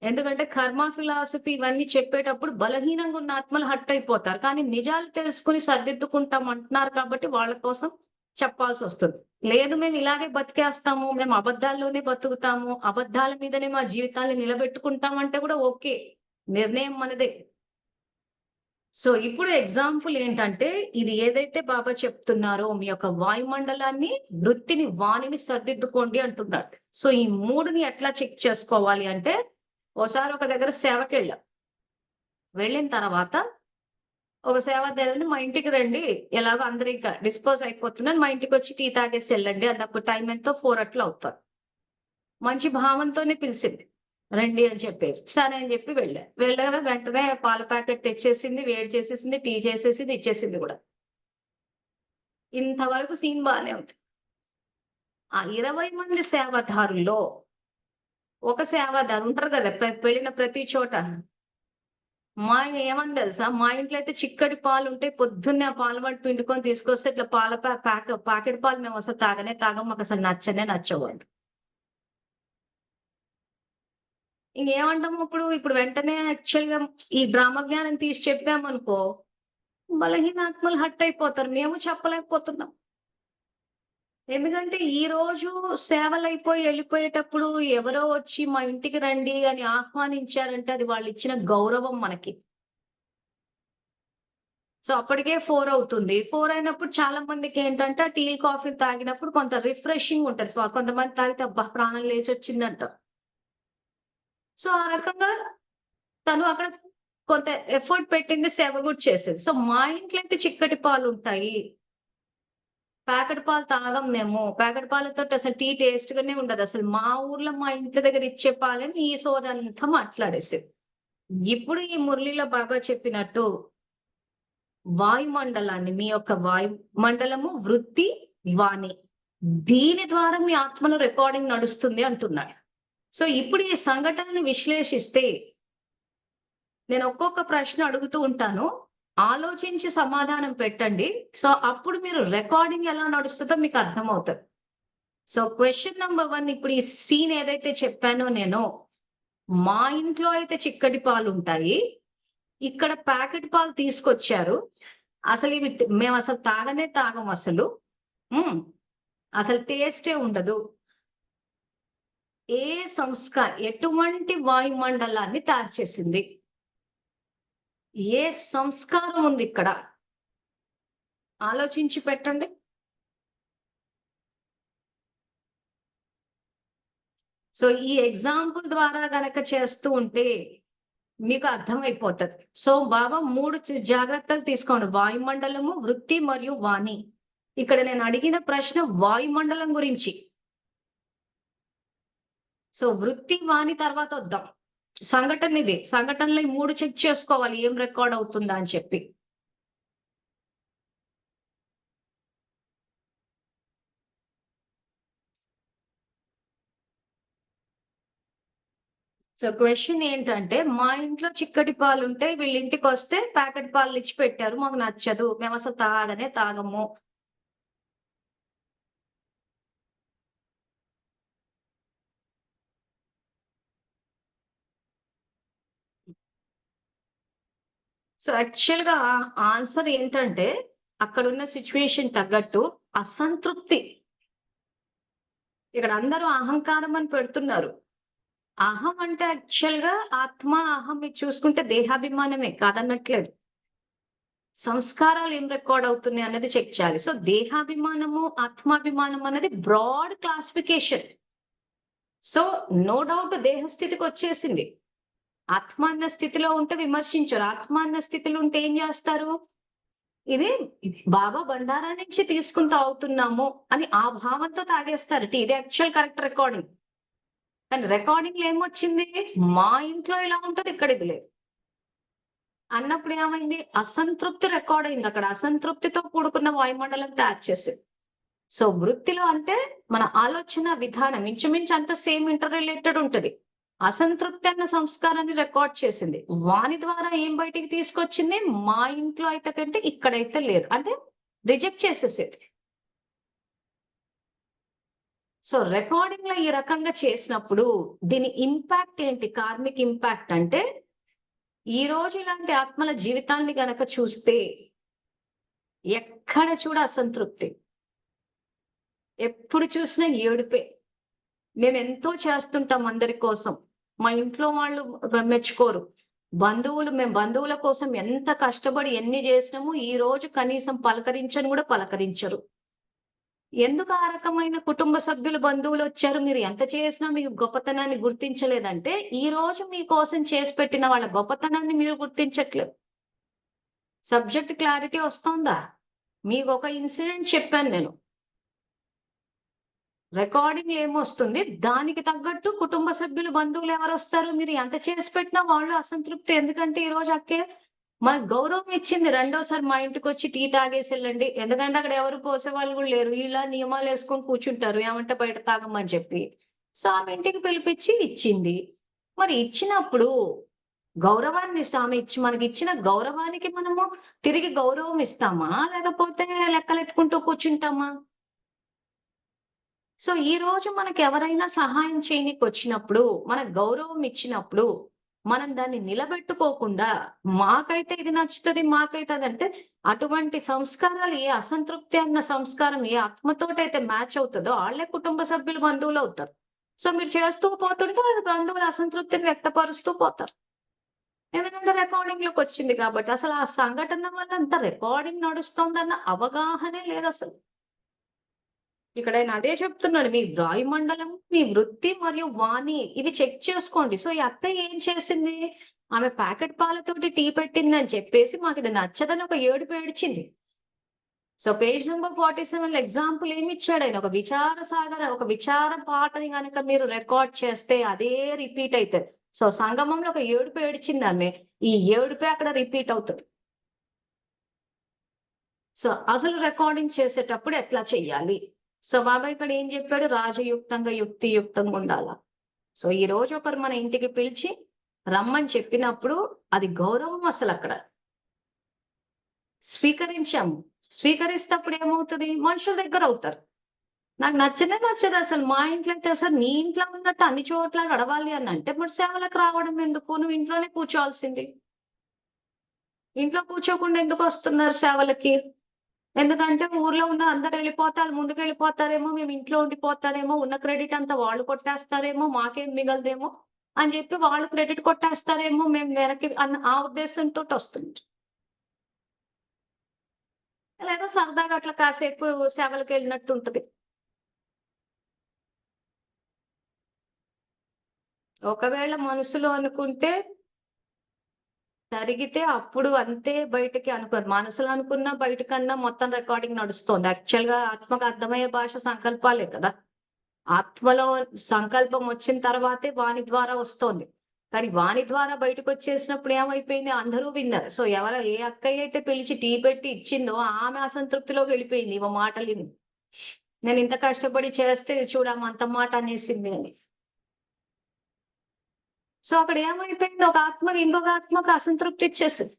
ఎందుకంటే కర్మ ఫిలాసఫీ ఇవన్నీ చెప్పేటప్పుడు బలహీనంగా ఉన్న ఆత్మలు హర్ట్ అయిపోతారు. కానీ నిజాలు తెలుసుకొని సరిదిద్దుకుంటాం అంటున్నారు కాబట్టి వాళ్ళ కోసం చెప్పాల్సొస్తుంది. లేదు మేము ఇలాగే బతికేస్తాము, మేము అబద్ధాల్లోనే బతుకుతాము, అబద్ధాల మీదనే మా జీవితాన్ని నిలబెట్టుకుంటాం అంటే కూడా ఓకే. నిర్ణయం మనదే. సో, ఇప్పుడు ఎగ్జాంపుల్ ఏంటంటే, ఇది ఏదైతే బాబా చెప్తున్నారో మీ యొక్క వాయుమండలాన్ని, వృత్తిని, వాణిని సరిదిద్దుకోండి అంటున్నాడు. సో, ఈ 3ని ఎట్లా చెక్ చేసుకోవాలి అంటే, ఓసారి ఒక దగ్గర సేవకెళ్ళాం. వెళ్ళిన తర్వాత ఒక సేవాదారుని మా ఇంటికి రండి. ఎలాగో అందరూ ఇంకా డిస్పోజ్ అయిపోతున్నారు. మా ఇంటికొచ్చి టీ తాగేసి ఎళ్ళండి. అన్నప్పుడు టైం ఎంతో 4 అట్లా అవుతాది. మంచి భావంతోనే పిలిసింది. రండి అని చెప్పేసి. సరే అని చెప్పి వెళ్ళా. వెళ్ళగానే వెంటనే పాల ప్యాకెట్ తెచ్చేసింది, వేడి చేసేసింది, టీ చేసేసింది, ఇచ్చేసింది గూడా. ఇంతవరకు సీన్ బానే ఉంది. ఆ 20 మంది సేవాదారుల్లో ఒక సేవాదారు ఉంటారు గదా! వెళ్ళిన ప్రతి చోట. మా ఆయన ఏమని తెలుసా? మా ఇంట్లో అయితే చిక్కటి పాలుంటాయి. పొద్దున్నే ఆ పాల వాడు పిండుకొని తీసుకొస్తే ఇట్లా పాల ప్యాకెట్ పాలు మేమసలు తాగనే తాగం. మాకసలు నచ్చనే నచ్చవు అంట. ఇంకేమంటాము ఇప్పుడు వెంటనే యాక్చువల్‌గా ఈ డ్రామా జ్ఞానం తీసి చెప్పామనుకో, బలహీనాత్మలు హర్ట్ అయిపోతారు. మేము చెప్పలేకపోతున్నాం. ఎందుకంటే ఈరోజు సేవలయిపోయి ఎళ్ళిపోయేటప్పుడు ఎవరో వచ్చి మా ఇంటికి రండి అని ఆహ్వానించారంటే అది వాళ్ళిచ్చిన గౌరవం మనకి. సో, అప్పటికే 4 అవుతుంది. 4 అయినప్పుడు చాలా మందికేంటంటే టీ, కాఫీ తాగినప్పుడు కొంత రిఫ్రెషింగ్ ఉంటది. కొంతమంది తాగితే అబ్బా! ప్రాణం లేచొచ్చిందంటారు. సో, ఆ రకంగా తను అక్కడ కొంత ఎఫర్ట్ పెట్టింది, సేవ గూడా చేసేది. సో, మా ఇంట్లో అయితే చిక్కటి పాలుంటాయి. ప్యాకెట్ పాలు తాగం మేము. ప్యాకెట్ పాలతోటి అసలు టీ టేస్ట్‌గానే ఉండదు. అసలు మా ఊర్లో మా ఇంటి దగ్గర ఇచ్చే పాలని ఈ సోదంతా మాట్లాడేసేది. ఇప్పుడు ఈ మురళిలో బాబా చెప్పినట్టు వాయుమండలాన్ని మీ యొక్క వాయుమండలము, వృత్తి, వాణి. దీని ద్వారా మీ ఆత్మలో రికార్డింగ్ నడుస్తుంది అంటున్నాడు. సో, ఇప్పుడు ఈ సంఘటనను విశ్లేషిస్తే నేను ఒక్కొక్క ప్రశ్న అడుగుతూ ఉంటాను. ఆలోచించి సమాధానం పెట్టండి. సో, అప్పుడు మీరు రికార్డింగ్ ఎలా నడుస్తదో మీకు అర్థమవుతది. సో, క్వెషన్ నంబర్ 1 ఇప్పుడు ఈ సీన్ ఏదైతే చెప్పానో నేను, మా ఇంట్లో అయితే చిక్కటి పాలుంటాయి. ఇక్కడ ప్యాకెట్ పాలు తీసుకొచ్చారు. అసలివి మేమసలు తాగనే తాగమసలు. హ్మ్. అసలు టేస్టే ఉండదు. ఏ ఎటువంటి వాయుమండలాన్ని తయారు చేసింది? ఏ సంస్కారం ఉందిక్కడ? ఆలోచించి పెట్టండి. సో, ఈ ఎగ్జాంపుల్ ద్వారా గనక చేస్తూ ఉంటే మీకు అర్థమైపోతది. సో, బాబా 3 జాగ్రత్తలు తీసుకోండి. వాయుమండలము, వృత్తి మరియు వాణి. ఇక్కడ నేను అడిగిన ప్రశ్న వాయుమండలం గురించి. సో, వృత్తి, వాణి తర్వాతొద్దాం. సంఘటన ఇది. సంఘటనలో ఈ 3 చెక్ చేసుకోవాలి. ఏం రికార్డ్ అవుతుందా అని చెప్పి. సో, క్వెషన్ ఏంటంటే, మా ఇంట్లో చిక్కటి పాలుంటే వీళ్ళింటికొస్తే ప్యాకెట్ పాలనిచ్చి పెట్టారు. మాకు నచ్చదు. మేమసలు తాగనే తాగము. సో, యాక్చువల్‌గా ఆన్సర్ ఏంటంటే, అక్కడున్న సిట్యుయేషన్ తగ్గట్టు అసంతృప్తి. ఇక్కడ అందరూ అహంకారం అని పెడుతున్నారు. అహం అంటే యాక్చువల్‌గా ఆత్మ, అహం మీరు చూసుకుంటే దేహాభిమానమే కాదనట్లేదు. సంస్కారాలు ఏం రికార్డ్ అవుతున్నాయి అన్నది చెక్ చేయాలి. సో దేహాభిమానము, ఆత్మాభిమానం అన్నది broad classification. So no doubt దేహస్థితికి వచ్చేసింది. ఆత్మాన్న స్థితిలో ఉంటే విమర్శించరు. ఆత్మాన్న స్థితిలో ఉంటే ఏం చేస్తారు? ఇది బాబా బండారా నుంచి తీసుకుని తాగుతున్నాము అని ఆ భావంతో తాగేస్తారు టీ. ఇది యాక్చువల్ కరెక్ట్ రికార్డింగ్. కానీ రికార్డింగ్ లో ఏమొచ్చింది? మా ఇంట్లో ఇలా ఉంటది, ఇక్కడ ఇది లేదు అన్నప్పుడు ఏమైంది? అసంతృప్తి రికార్డ్ అయింది. అక్కడ అసంతృప్తితో కూడుకున్న వాయుమండలం తయారు చేసింది. సో వృత్తిలో అంటే మన ఆలోచన విధానం ఇంచుమించు అంత సేమ్ ఇంటర్ రిలేటెడ్ ఉంటది. అసంతృప్తి అన్న సంస్కారాన్ని రికార్డ్ చేసింది. వాని ద్వారా ఏం బయటికి తీసుకొచ్చింది? మా ఇంట్లో అయితే కంటే ఇక్కడైతే లేదు అంటే రిజెక్ట్ చేసేసేది. సో రికార్డింగ్ లో ఈ రకంగా చేసినప్పుడు దీని ఇంపాక్ట్ ఏంటి? కార్మిక్ ఇంపాక్ట్ అంటే ఈ రోజు ఇలాంటి ఆత్మల జీవితాన్ని గనక చూస్తే ఎక్కడ చూడ అసంతృప్తి, ఎప్పుడు చూసినా ఏడుపే. మేము ఎంతో చేస్తుంటాం అందరి కోసం, మా ఇంట్లో వాళ్ళు మెచ్చుకోరు. మేము బంధువుల కోసం ఎంత కష్టపడి ఎన్ని చేసినామో ఈ రోజు కనీసం పలకరించని కూడా పలకరించరు. ఎందుకు ఆ రకమైన కుటుంబ సభ్యులు బంధువులు వచ్చారు? మీరు ఎంత చేసినా మీకు గొప్పతనాన్ని గుర్తించలేదంటే ఈ రోజు మీకోసం చేసి పెట్టిన వాళ్ళ గొప్పతనాన్ని మీరు గుర్తించట్లేదు. సబ్జెక్ట్ క్లారిటీ వస్తుందా? మీకు ఒక ఇన్సిడెంట్ చెప్పాను నేను. రికార్డింగ్ ఏమొస్తుంది? దానికి తగ్గట్టు కుటుంబ సభ్యులు బంధువులు ఎవరు వస్తారు? మీరు ఎంత చేసి పెట్టినా వాళ్ళు అసంతృప్తి. ఎందుకంటే ఈ రోజు అక్కే మనకు గౌరవం ఇచ్చింది. రెండోసారి మా ఇంటికి వచ్చి టీ తాగేసి వెళ్ళండి. ఎందుకంటే అక్కడ ఎవరు పోసేవాళ్ళు కూడా లేరు. ఇలా నియమాలు వేసుకొని కూర్చుంటారు. ఏమంటే బయట తాగమని చెప్పి. సో ఆమె ఇంటికి పిలిపించి ఇచ్చింది. మరి ఇచ్చినప్పుడు గౌరవాన్ని ఆమె మనకి ఇచ్చిన గౌరవానికి మనము తిరిగి గౌరవం ఇస్తామా? లేకపోతే లెక్కలెట్టుకుంటూ కూర్చుంటామా? సో ఈ రోజు మనకి ఎవరైనా సహాయం చేయనీకి వచ్చినప్పుడు, మనకు గౌరవం ఇచ్చినప్పుడు, మనం దాన్ని నిలబెట్టుకోకుండా మాకైతే ఇది నచ్చుతది, మాకైతే అదంటే అటువంటి సంస్కారాలు ఏ అసంతృప్తి అన్న సంస్కారం ఏ ఆత్మతోటైతే మ్యాచ్ అవుతదో ఆళ్ళే కుటుంబ సభ్యులు, బంధువులు అవుతారు. సో మీరు చేస్తూ పోతుంటే వాళ్ళ బంధువుల అసంతృప్తిని వ్యక్తపరుస్తూ పోతారు. ఎందుకంటే రికార్డింగ్ లోకి వచ్చింది కాబట్టి. అసలు ఆ సంఘటన వల్ల అంత రికార్డింగ్ నడుస్తోందన్న అవగాహనే లేదసలు. ఇక్కడ ఆయన అదే చెప్తున్నాడు. మీ వాయుమండలం, మీ వృత్తి మరియు వాణి ఇవి చెక్ చేసుకోండి. సో ఈ అత్తయ్య ఏం చేసింది? ఆమె ప్యాకెట్ పాలతోటి టీ పెట్టిందని చెప్పేసి మాకిది నచ్చదని ఒక ఏడుపు ఏడ్చింది. సో పేజ్ నంబర్ 47 ఎగ్జాంపుల్ ఏమిచ్చాడు ఆయన? ఒక విచార పాటని గనక మీరు రికార్డ్ చేస్తే అదే రిపీట్ అయితది. సో సంగమంలో ఒక ఏడుపు ఏడ్చింది ఆమె. ఈ ఏడుపే అక్కడ రిపీట్ అవుతది. సో అసలు రికార్డింగ్ చేసేటప్పుడు ఎట్లా చెయ్యాలి? సో బాబా ఇక్కడ ఏం చెప్పాడు? రాజయుక్తంగా, యుక్తియుక్తంగా ఉండాల. సో ఈ రోజు ఒకరు మన ఇంటికి పిలిచి రమ్మని చెప్పినప్పుడు అది గౌరవం అసలు అక్కడ. స్వీకరించాము. స్వీకరిస్తప్పుడు ఏమవుతది? మనుషుల దగ్గర అవుతారు. నాకు నచ్చనే నచ్చదు అసలు. మా ఇంట్లో అయితే అసలు నీ ఇంట్లో ఉన్నట్టు అన్ని చోట్ల నడవాలి అని అంటే మరి సేవలకు రావడం ఎందుకు? నువ్వు ఇంట్లోనే కూర్చోవాల్సింది. ఇంట్లో కూర్చోకుండా ఎందుకు వస్తున్నారు సేవలకి? ఎందుకంటే ఊర్లో ఉన్న అందరూ వెళ్ళిపోతారు. ముందుకెళ్ళిపోతారేమో, మేము ఇంట్లో ఉండిపోతారేమో, ఉన్న క్రెడిట్ అంతా వాళ్ళు కొట్టేస్తారేమో, మాకేం మిగలదేమో అని చెప్పి వాళ్ళు క్రెడిట్ కొట్టేస్తారేమో, మేము వెనక్కి అన్న ఆ ఉద్దేశంతోటి వస్తుంది. లేదా సరదాగా అట్లా కాసేపు సేవలకెళ్ళినట్టు ఉంటది. ఒకవేళ మనసులో అనుకుంటే జరిగితే అప్పుడు అంతే బయటకి అనుకోరు. మనసులో అనుకున్న బయటకన్నా మొత్తం రికార్డింగ్ నడుస్తోంది. యాక్చువల్‌గా ఆత్మకు అర్థమయ్యే భాష సంకల్పాలే కదా! ఆత్మలో సంకల్పం వచ్చిన తర్వాతే వాని ద్వారా వస్తోంది. కానీ వాని ద్వారా బయటకొచ్చేసినప్పుడు ఏమైపోయింది? అందరూ విన్నారు. సో ఏ అక్కయ్య అయితే పిలిచి టీ పెట్టి ఇచ్చిందో ఆమె అసంతృప్తిలోకి వెళ్ళిపోయింది ఈమె మాటలిని. నేను ఇంత కష్టపడి చేస్తే చూడు ఆమె అంత మాట అనేసింది అని. సో అక్కడ ఏమైపోయింది? ఒక ఆత్మకి ఇంకొక ఆత్మకి అసంతృప్తి ఇచ్చేసింది.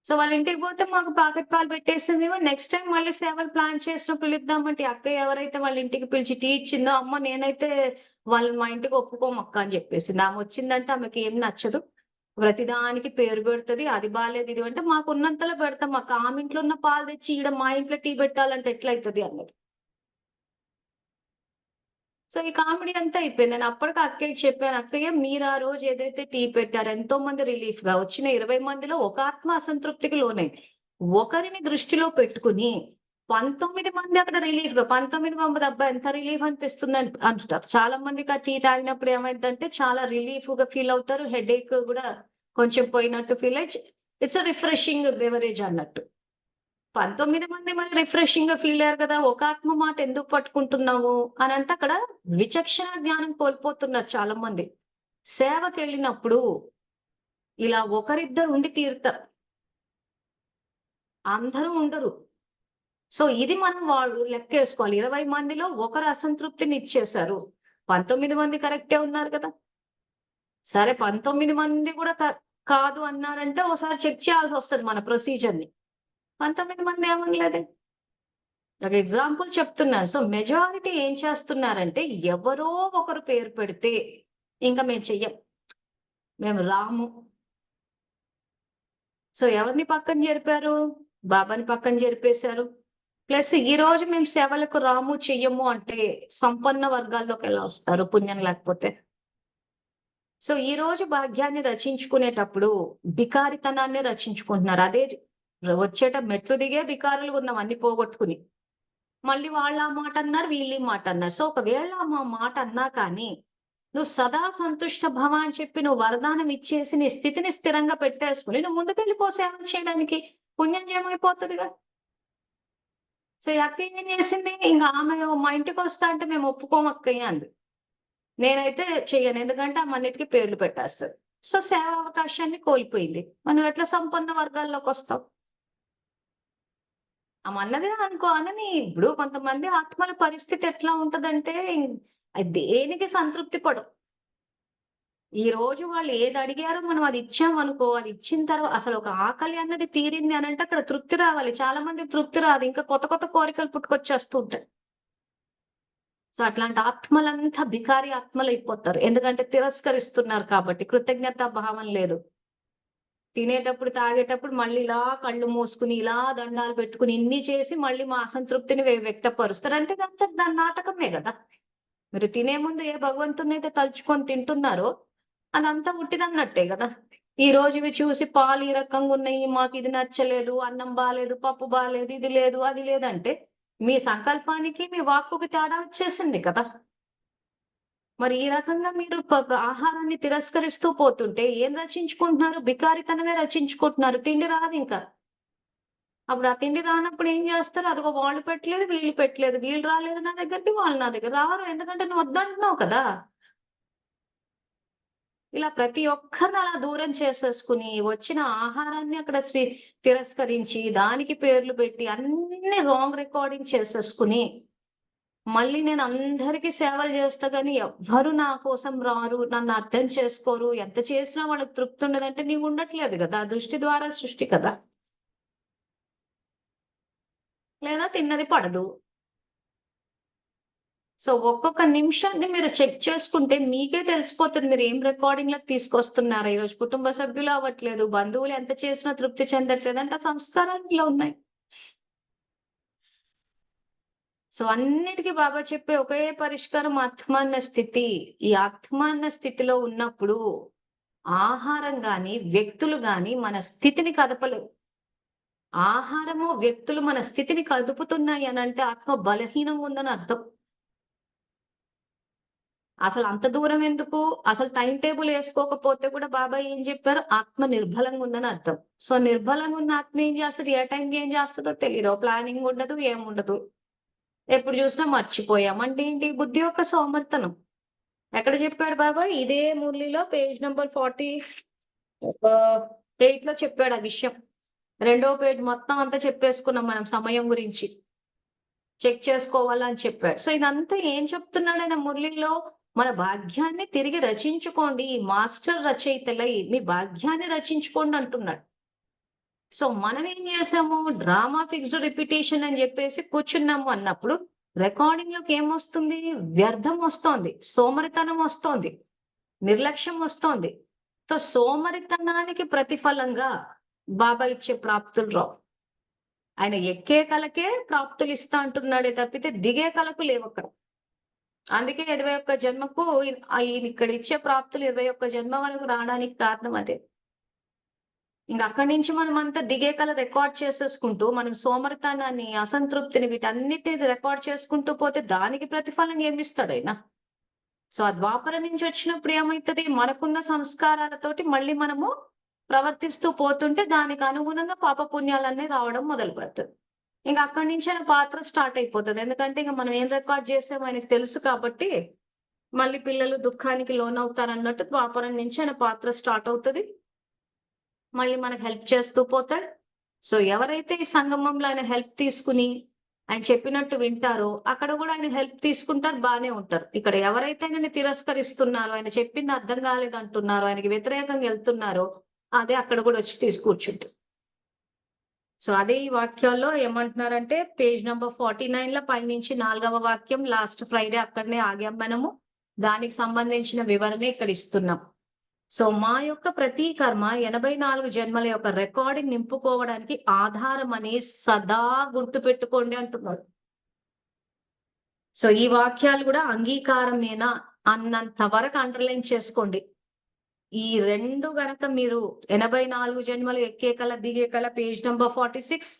సో వాళ్ళ ఇంటికి పోతే మాకు పాకెట్ పాలు పెట్టేసింది. నెక్స్ట్ టైమ్ మళ్ళీ సేవలు ప్లాన్ చేసినప్పుడు పిలుద్దామంటే అక్కయ్య ఎవరైతే వాళ్ళ ఇంటికి పిలిచి టీ ఇచ్చిందో, అమ్మ నేనైతే వాళ్ళని మా ఇంటికి ఒప్పుకోమక్క అని చెప్పేసింది. ఆమె వచ్చిందంటే ఆమెకి ఏం నచ్చదు. ప్రతిదానికి పేరు పెడుతది. అది బాలేదు ఇది అంటే మాకున్నంతలో పెడతాం అక్క. ఆమె ఇంట్లో ఉన్న పాలు తెచ్చి ఈడ మా ఇంట్లో టీ పెట్టాలంటే ఎట్లయితది అన్నది. సో ఈ కామెడీ అంతా అయిపోయింది. నేను అప్పటికి అక్కయ్యకి చెప్పాను. అక్కయ్య మీరు ఆ రోజు ఏదైతే టీ పెట్టారో ఎంతో మంది రిలీఫ్‌గా వచ్చిన 20 మందిలో ఒక ఆత్మ అసంతృప్తికి లోనైంది. ఒకరిని దృష్టిలో పెట్టుకొని 19 మంది అక్కడ రిలీఫ్‌గా 19 మంది అబ్బా! ఎంత రిలీఫ్ అనిపిస్తుంది అంటారు. చాలా మందికి ఆ టీ తాగినప్పుడు ఏమైద్దంటే చాలా రిలీఫ్‌గా ఫీల్ అవుతారు. హెడేక్ గూడా కొంచెం పోయినట్టు ఫీల్ అయ్యి ఇట్స్ ఎ రిఫ్రెషింగ్ బెవరేజ్ అన్నట్టు. 19 మంది మరి రిఫ్రెషింగ్‌గా ఫీల్ అయ్యారు కదా! ఒక ఆత్మ మాట ఎందుకు పట్టుకుంటున్నావు అనంటే అక్కడ విచక్షణ జ్ఞానం కోల్పోతున్నారు చాలా మంది. సేవకెళ్ళినప్పుడు ఇలా ఒకరిద్దరు ఉండి తీరుతారు. అందరూ ఉండరు. సో ఇది మనం వాళ్ళు లెక్కేసుకోవాలి. 20 మందిలో ఒకరు అసంతృప్తిని ఇచ్చేశారు. 19 మంది కరెక్టే ఉన్నారు కదా! సరే 19 మంది కూడా కాదు అన్నారంటే ఓసారి చెక్ చేయాల్సొస్తది మన ప్రొసీజర్‌ని. 19 మంది ఏమనలేదే. ఒక ఎగ్జాంపుల్ చెప్తున్నాను. సో, మెజారిటీ ఏం చేస్తున్నారంటే, ఎవరో ఒకరు పేరు పెడితే, ఇంక మేము చెయ్యం. మేము రాము. సో, ఎవరిని పక్కన జరిపారు? బాబాని పక్కన జరిపేశారు. ప్లస్ ఈరోజు మేము సేవలకు రాము, చెయ్యము అంటే, సంపన్న వర్గాల్లోకెలా వస్తారు పుణ్యం లేకపోతే? సో, ఈరోజు భాగ్యాన్ని రచించుకునేటప్పుడు, బికారితనాన్నే రచించుకుంటున్నారు. అదే మెట్లు దిగే బికారులుగున్నాం అన్ని పోగొట్టుకుని. మళ్ళీ వాళ్ళా మాటన్నారు, వీళ్ళీ మాటన్నారు. సో, ఒకవేళ మాట అన్నా కానీ, నువ్వు సదా సంతుష్ట భవ అని చెప్పి నువ్వు వరదానం ఇచ్చేసి నీ స్థితిని స్థిరంగా పెట్టేసుకొని నువ్వు ముందుకెళ్ళిపో సేవ చేయడానికి. పుణ్యం జమైపోతదిగా. సో, ఈ అక్కయ్య ఏం చేసింది, ఇంక ఆమె మా ఇంటికొస్తా అంటే మేము ఒప్పుకోము అక్కయ్య అంది. నేనైతే చెయ్యను. ఎందుకంటే ఆమన్నిటికి పేర్లు పెట్టేస్తది. సో, సేవా అవకాశాన్ని కోల్పోయింది. మనం ఎట్లా సంపన్న వర్గాల్లోకొస్తాం? ఆమన్నదే అనుకో అనని. ఇప్పుడు కొంతమంది ఆత్మల పరిస్థితి ఎట్లా ఉంటదంటే, అది దేనికి సంతృప్తి పడవు. ఈ రోజు వాళ్ళు ఏదడిగారో మనం అది ఇచ్చామనుకో, అది ఇచ్చిన అసలు ఒక ఆకలి అన్నది తీరింది అనంటే అక్కడ తృప్తి రావాలి. చాలా మందికి తృప్తి రాదు. ఇంకా కొత్త కొత్త కోరికలు పుట్టుకొచ్చేస్తూ ఉంటాయి. సో, అట్లాంటి ఆత్మలంతా బికారి ఆత్మలయిపోతారు. ఎందుకంటే తిరస్కరిస్తున్నారు కాబట్టి. కృతజ్ఞతా భావం లేదు. తినేటప్పుడు, తాగేటప్పుడు మళ్ళీ ఇలా కళ్ళు మూసుకొని, ఇలా దండాలు పెట్టుకొని, ఇన్ని చేసి మళ్ళీ మా అసంతృప్తిని వ్యక్తపరుస్తారు. అంటే ఇదంతా దాని నాటకమే గదా! మీరు తినే ముందు ఏ భగవంతుడినైతే తలుచుకొని తింటున్నారో, అదంతా ఉట్టిదన్నట్టే గదా! ఈ రోజు ఇవి చూసి పాలు ఈ రకంగున్నయి, మాకిది నచ్చలేదు, అన్నం బాలేదు, పప్పు బాలేదు, ఇది లేదు, అది లేదంటే, మీ సంకల్పానికి, మీ వాక్కుకి తేడా వచ్చేసింది కదా! మరి ఈ రకంగా మీరు ఆహారాన్ని తిరస్కరిస్తూ పోతుంటే ఏం రచించుకుంటున్నారు? బికారితనమే రచించుకుంటున్నారు. తిండి రాదింక. అప్పుడు ఆ తిండి రానప్పుడు ఏం జేస్తారు? అదిగో వాళ్ళు పెట్టలేదు, వీళ్ళు పెట్టలేదు. వీళ్ళు రాలేదు నా దగ్గరికి, వాళ్ళు నా దగ్గర రారు. ఎందుకంటే నువ్వు వద్దంటున్నావు కదా! ఇలా ప్రతి ఒక్కరిని అలా దూరం చేసేసుకొని, వచ్చిన ఆహారాన్ని అక్కడ తిరస్కరించి, దానికి పేర్లు పెట్టి, అన్ని రాంగ్ రికార్డింగ్ చేసేసుకొని మళ్ళీ నేను అందరికి సేవలు చేస్తా గానీ ఎవ్వరు నా కోసం రారు. నన్ను అర్థం చేసుకోరు. ఎంత చేసినా వాళ్ళకి తృప్తి ఉండదంటే నీవు ఉండట్లేదు గదా! దృష్టి ద్వారా సృష్టి కదా! లేదా తిన్నది పడదు. సో, ఒక్కొక్క నిమిషాన్ని మీరు చెక్ చేసుకుంటే మీకే తెలిసిపోతుంది. మీరు ఏం రికార్డింగ్‌లోకి తీసుకొస్తున్నారో. ఈరోజు కుటుంబ సభ్యులు అవ్వట్లేదు. బంధువులు ఎంత చేసినా తృప్తి చెందట్లేదు అంటే ఆ సంస్కారాలు ఇలా ఉన్నాయి. సో, అన్నిటికి బాబా చెప్పే ఒకే పరిష్కారం ఆత్మాన్న స్థితి. ఈ ఆత్మాన్న స్థితిలో ఉన్నప్పుడు ఆహారం గాని, వ్యక్తులు గాని మన స్థితిని కదపలేవు. ఆహారము, వ్యక్తులు మన స్థితిని కదుపుతున్నాయి అనంటే ఆత్మ బలహీనంగా ఉందని అర్థం. అసలు అంత దూరం ఎందుకు? అసలు టైమ్ టేబుల్ ఏసుకోకపోతే కూడా బాబా ఏం చెప్పారు? ఆత్మ నిర్బలంగా ఉందని అర్థం. సో, నిర్బలంగా ఉన్న ఆత్మ ఏం చేస్తది? ఏ టైంకి ఏం చేస్తదో తెలీదు. ప్లానింగ్ ఉండదు, ఏముండదు. ఎప్పుడు చూసినా మర్చిపోయాం. అంటే ఏంటి? బుద్ధి యొక్క సోమరితనం. ఎక్కడ చెప్పాడు బాబా? ఇదే మురళిలో పేజ్ నంబర్ 8లో చెప్పాడు ఆ విషయం. రెండో పేజ్ మొత్తం అంతా చెప్పేసుకున్నాం మనం సమయం గురించి. చెక్ చేసుకోవాలా అని చెప్పాడు. సో, ఇదంతా ఏం చెప్తున్నాడాయన మురళిలో? మన భాగ్యాన్ని తిరిగి రచించుకోండి. మాస్టర్ రచయితలై మీ భాగ్యాన్ని రచించుకోండి అంటున్నాడు. సో, మనం ఏం చేసాము? డ్రామా ఫిక్స్డ్ రిపిటీషన్ అని చెప్పేసి కూర్చున్నాము అన్నప్పుడు రికార్డింగ్‌లోకి ఏమొస్తుంది? వ్యర్థం వస్తోంది. సోమరితనం వస్తోంది. నిర్లక్ష్యం వస్తోంది. సో, సోమరితనానికి ప్రతిఫలంగా బాబా ఇచ్చే ప్రాప్తులు రావు. ఆయన ఎక్కే కలకే ప్రాప్తులు ఇస్తా అంటున్నాడే తప్పితే దిగే కలకు లేవక్కడ. అందుకే 21 జన్మకు ఈయన ఇక్కడ ఇచ్చే ప్రాప్తులు 21 జన్మ వరకు రావడానికి కారణం అదే. ఇంక అక్కడి నుంచి మనమంతా దిగే కల రికార్డ్ చేసేసుకుంటూ, మనం సోమరితనాన్ని, అసంతృప్తిని వీటన్నిటిని రికార్డ్ చేసుకుంటూ పోతే దానికి ప్రతిఫలం ఏమిస్తాడాయన? సో, ఆ ద్వాపరం నుంచి వచ్చినప్పుడు ఏమైతది? మనకున్న సంస్కారాలతోటి మళ్ళీ మనము ప్రవర్తిస్తూ పోతుంటే దానికి అనుగుణంగా పాపపుణ్యాలన్నీ రావడం మొదలుపెడతది. ఇంక అక్కడి నుంచి ఆయన పాత్ర స్టార్ట్ అయిపోతది. ఎందుకంటే ఇంక మనం ఏం రికార్డ్ చేసామో ఆయనకి తెలుసు కాబట్టి, మళ్ళీ పిల్లలు దుఃఖానికి లోనవుతారన్నట్టు ద్వాపరం నుంచి ఆయన పాత్ర స్టార్ట్ అవుతది. మళ్ళీ మనకు హెల్ప్ చేస్తూ పోతాడు. సో, ఎవరైతే ఈ సంగమంలో ఆయన హెల్ప్ తీసుకుని, ఆయన చెప్పినట్టు వింటారో, అక్కడ గూడా ఆయన హెల్ప్ తీసుకుంటారు, బానే ఉంటారు. ఇక్కడ ఎవరైతే ఆయనని తిరస్కరిస్తున్నారో, ఆయన చెప్పింది అర్థం కాలేదంటున్నారో, ఆయనకి వ్యతిరేకంగా ఎళ్తున్నారో, అదే అక్కడ గూడా వచ్చి కూర్చుంటది. సో, అదే ఈ వాక్యాల్లో ఏమంటున్నారంటే, పేజ్ నంబర్ 49లో పైనుంచి 4వ వాక్యం లాస్ట్ ఫ్రైడే అక్కడనే ఆగాం మనము. దానికి సంబంధించిన వివరణ ఇక్కడ ఇస్తున్నాం. సో, మా యొక్క ప్రతి కర్మ 84 జన్మల యొక్క రికార్డింగ్ నింపుకోవడానికి ఆధారం అని సదా గుర్తుపెట్టుకోండి అంటున్నాడు. సో, ఈ వాక్యాలు కూడా అంగీకారమేనా అన్నంత వరకు అండర్‌లైన్ చేసుకోండి. ఈ 2 గనక మీరు 84 జన్మలు ఎక్కే కల, దిగే కల పేజ్ నంబర్ 46,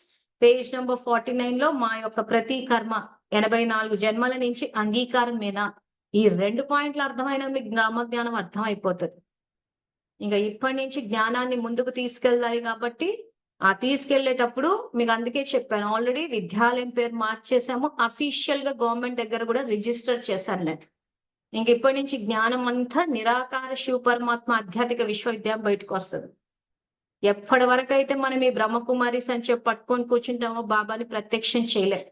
పేజ్ నంబర్ 49లో మా యొక్క ప్రతి కర్మ 84 జన్మల నుంచి అంగీకారమేనా? ఈ 2 పాయింట్లు అర్థమైనా మీకు బ్రహ్మజ్ఞానం అర్థమైపోతది. ఇంక ఇప్పటి నుంచి జ్ఞానాన్ని ముందుకు తీసుకెళ్ళాలి కాబట్టి, ఆ తీసుకెళ్ళేటప్పుడు మీకు అందుకే చెప్పాను. ఆల్రెడీ విద్యాలయం పేరు మార్చేసాము. అఫీషియల్‌గా గవర్నమెంట్ దగ్గర కూడా రిజిస్టర్ చేశాను నేను. ఇంక ఇప్పటి నుంచి జ్ఞానం అంతా నిరాకార శివ పరమాత్మ ఆధ్యాత్మిక విశ్వవిద్యాలయం బయటకొస్తది. ఎప్పటి వరకైతే మనం ఈ బ్రహ్మకుమారిస్ అని చెప్పి పట్టుకొని కూర్చుంటామో బాబాని ప్రత్యక్షం చేయలేం.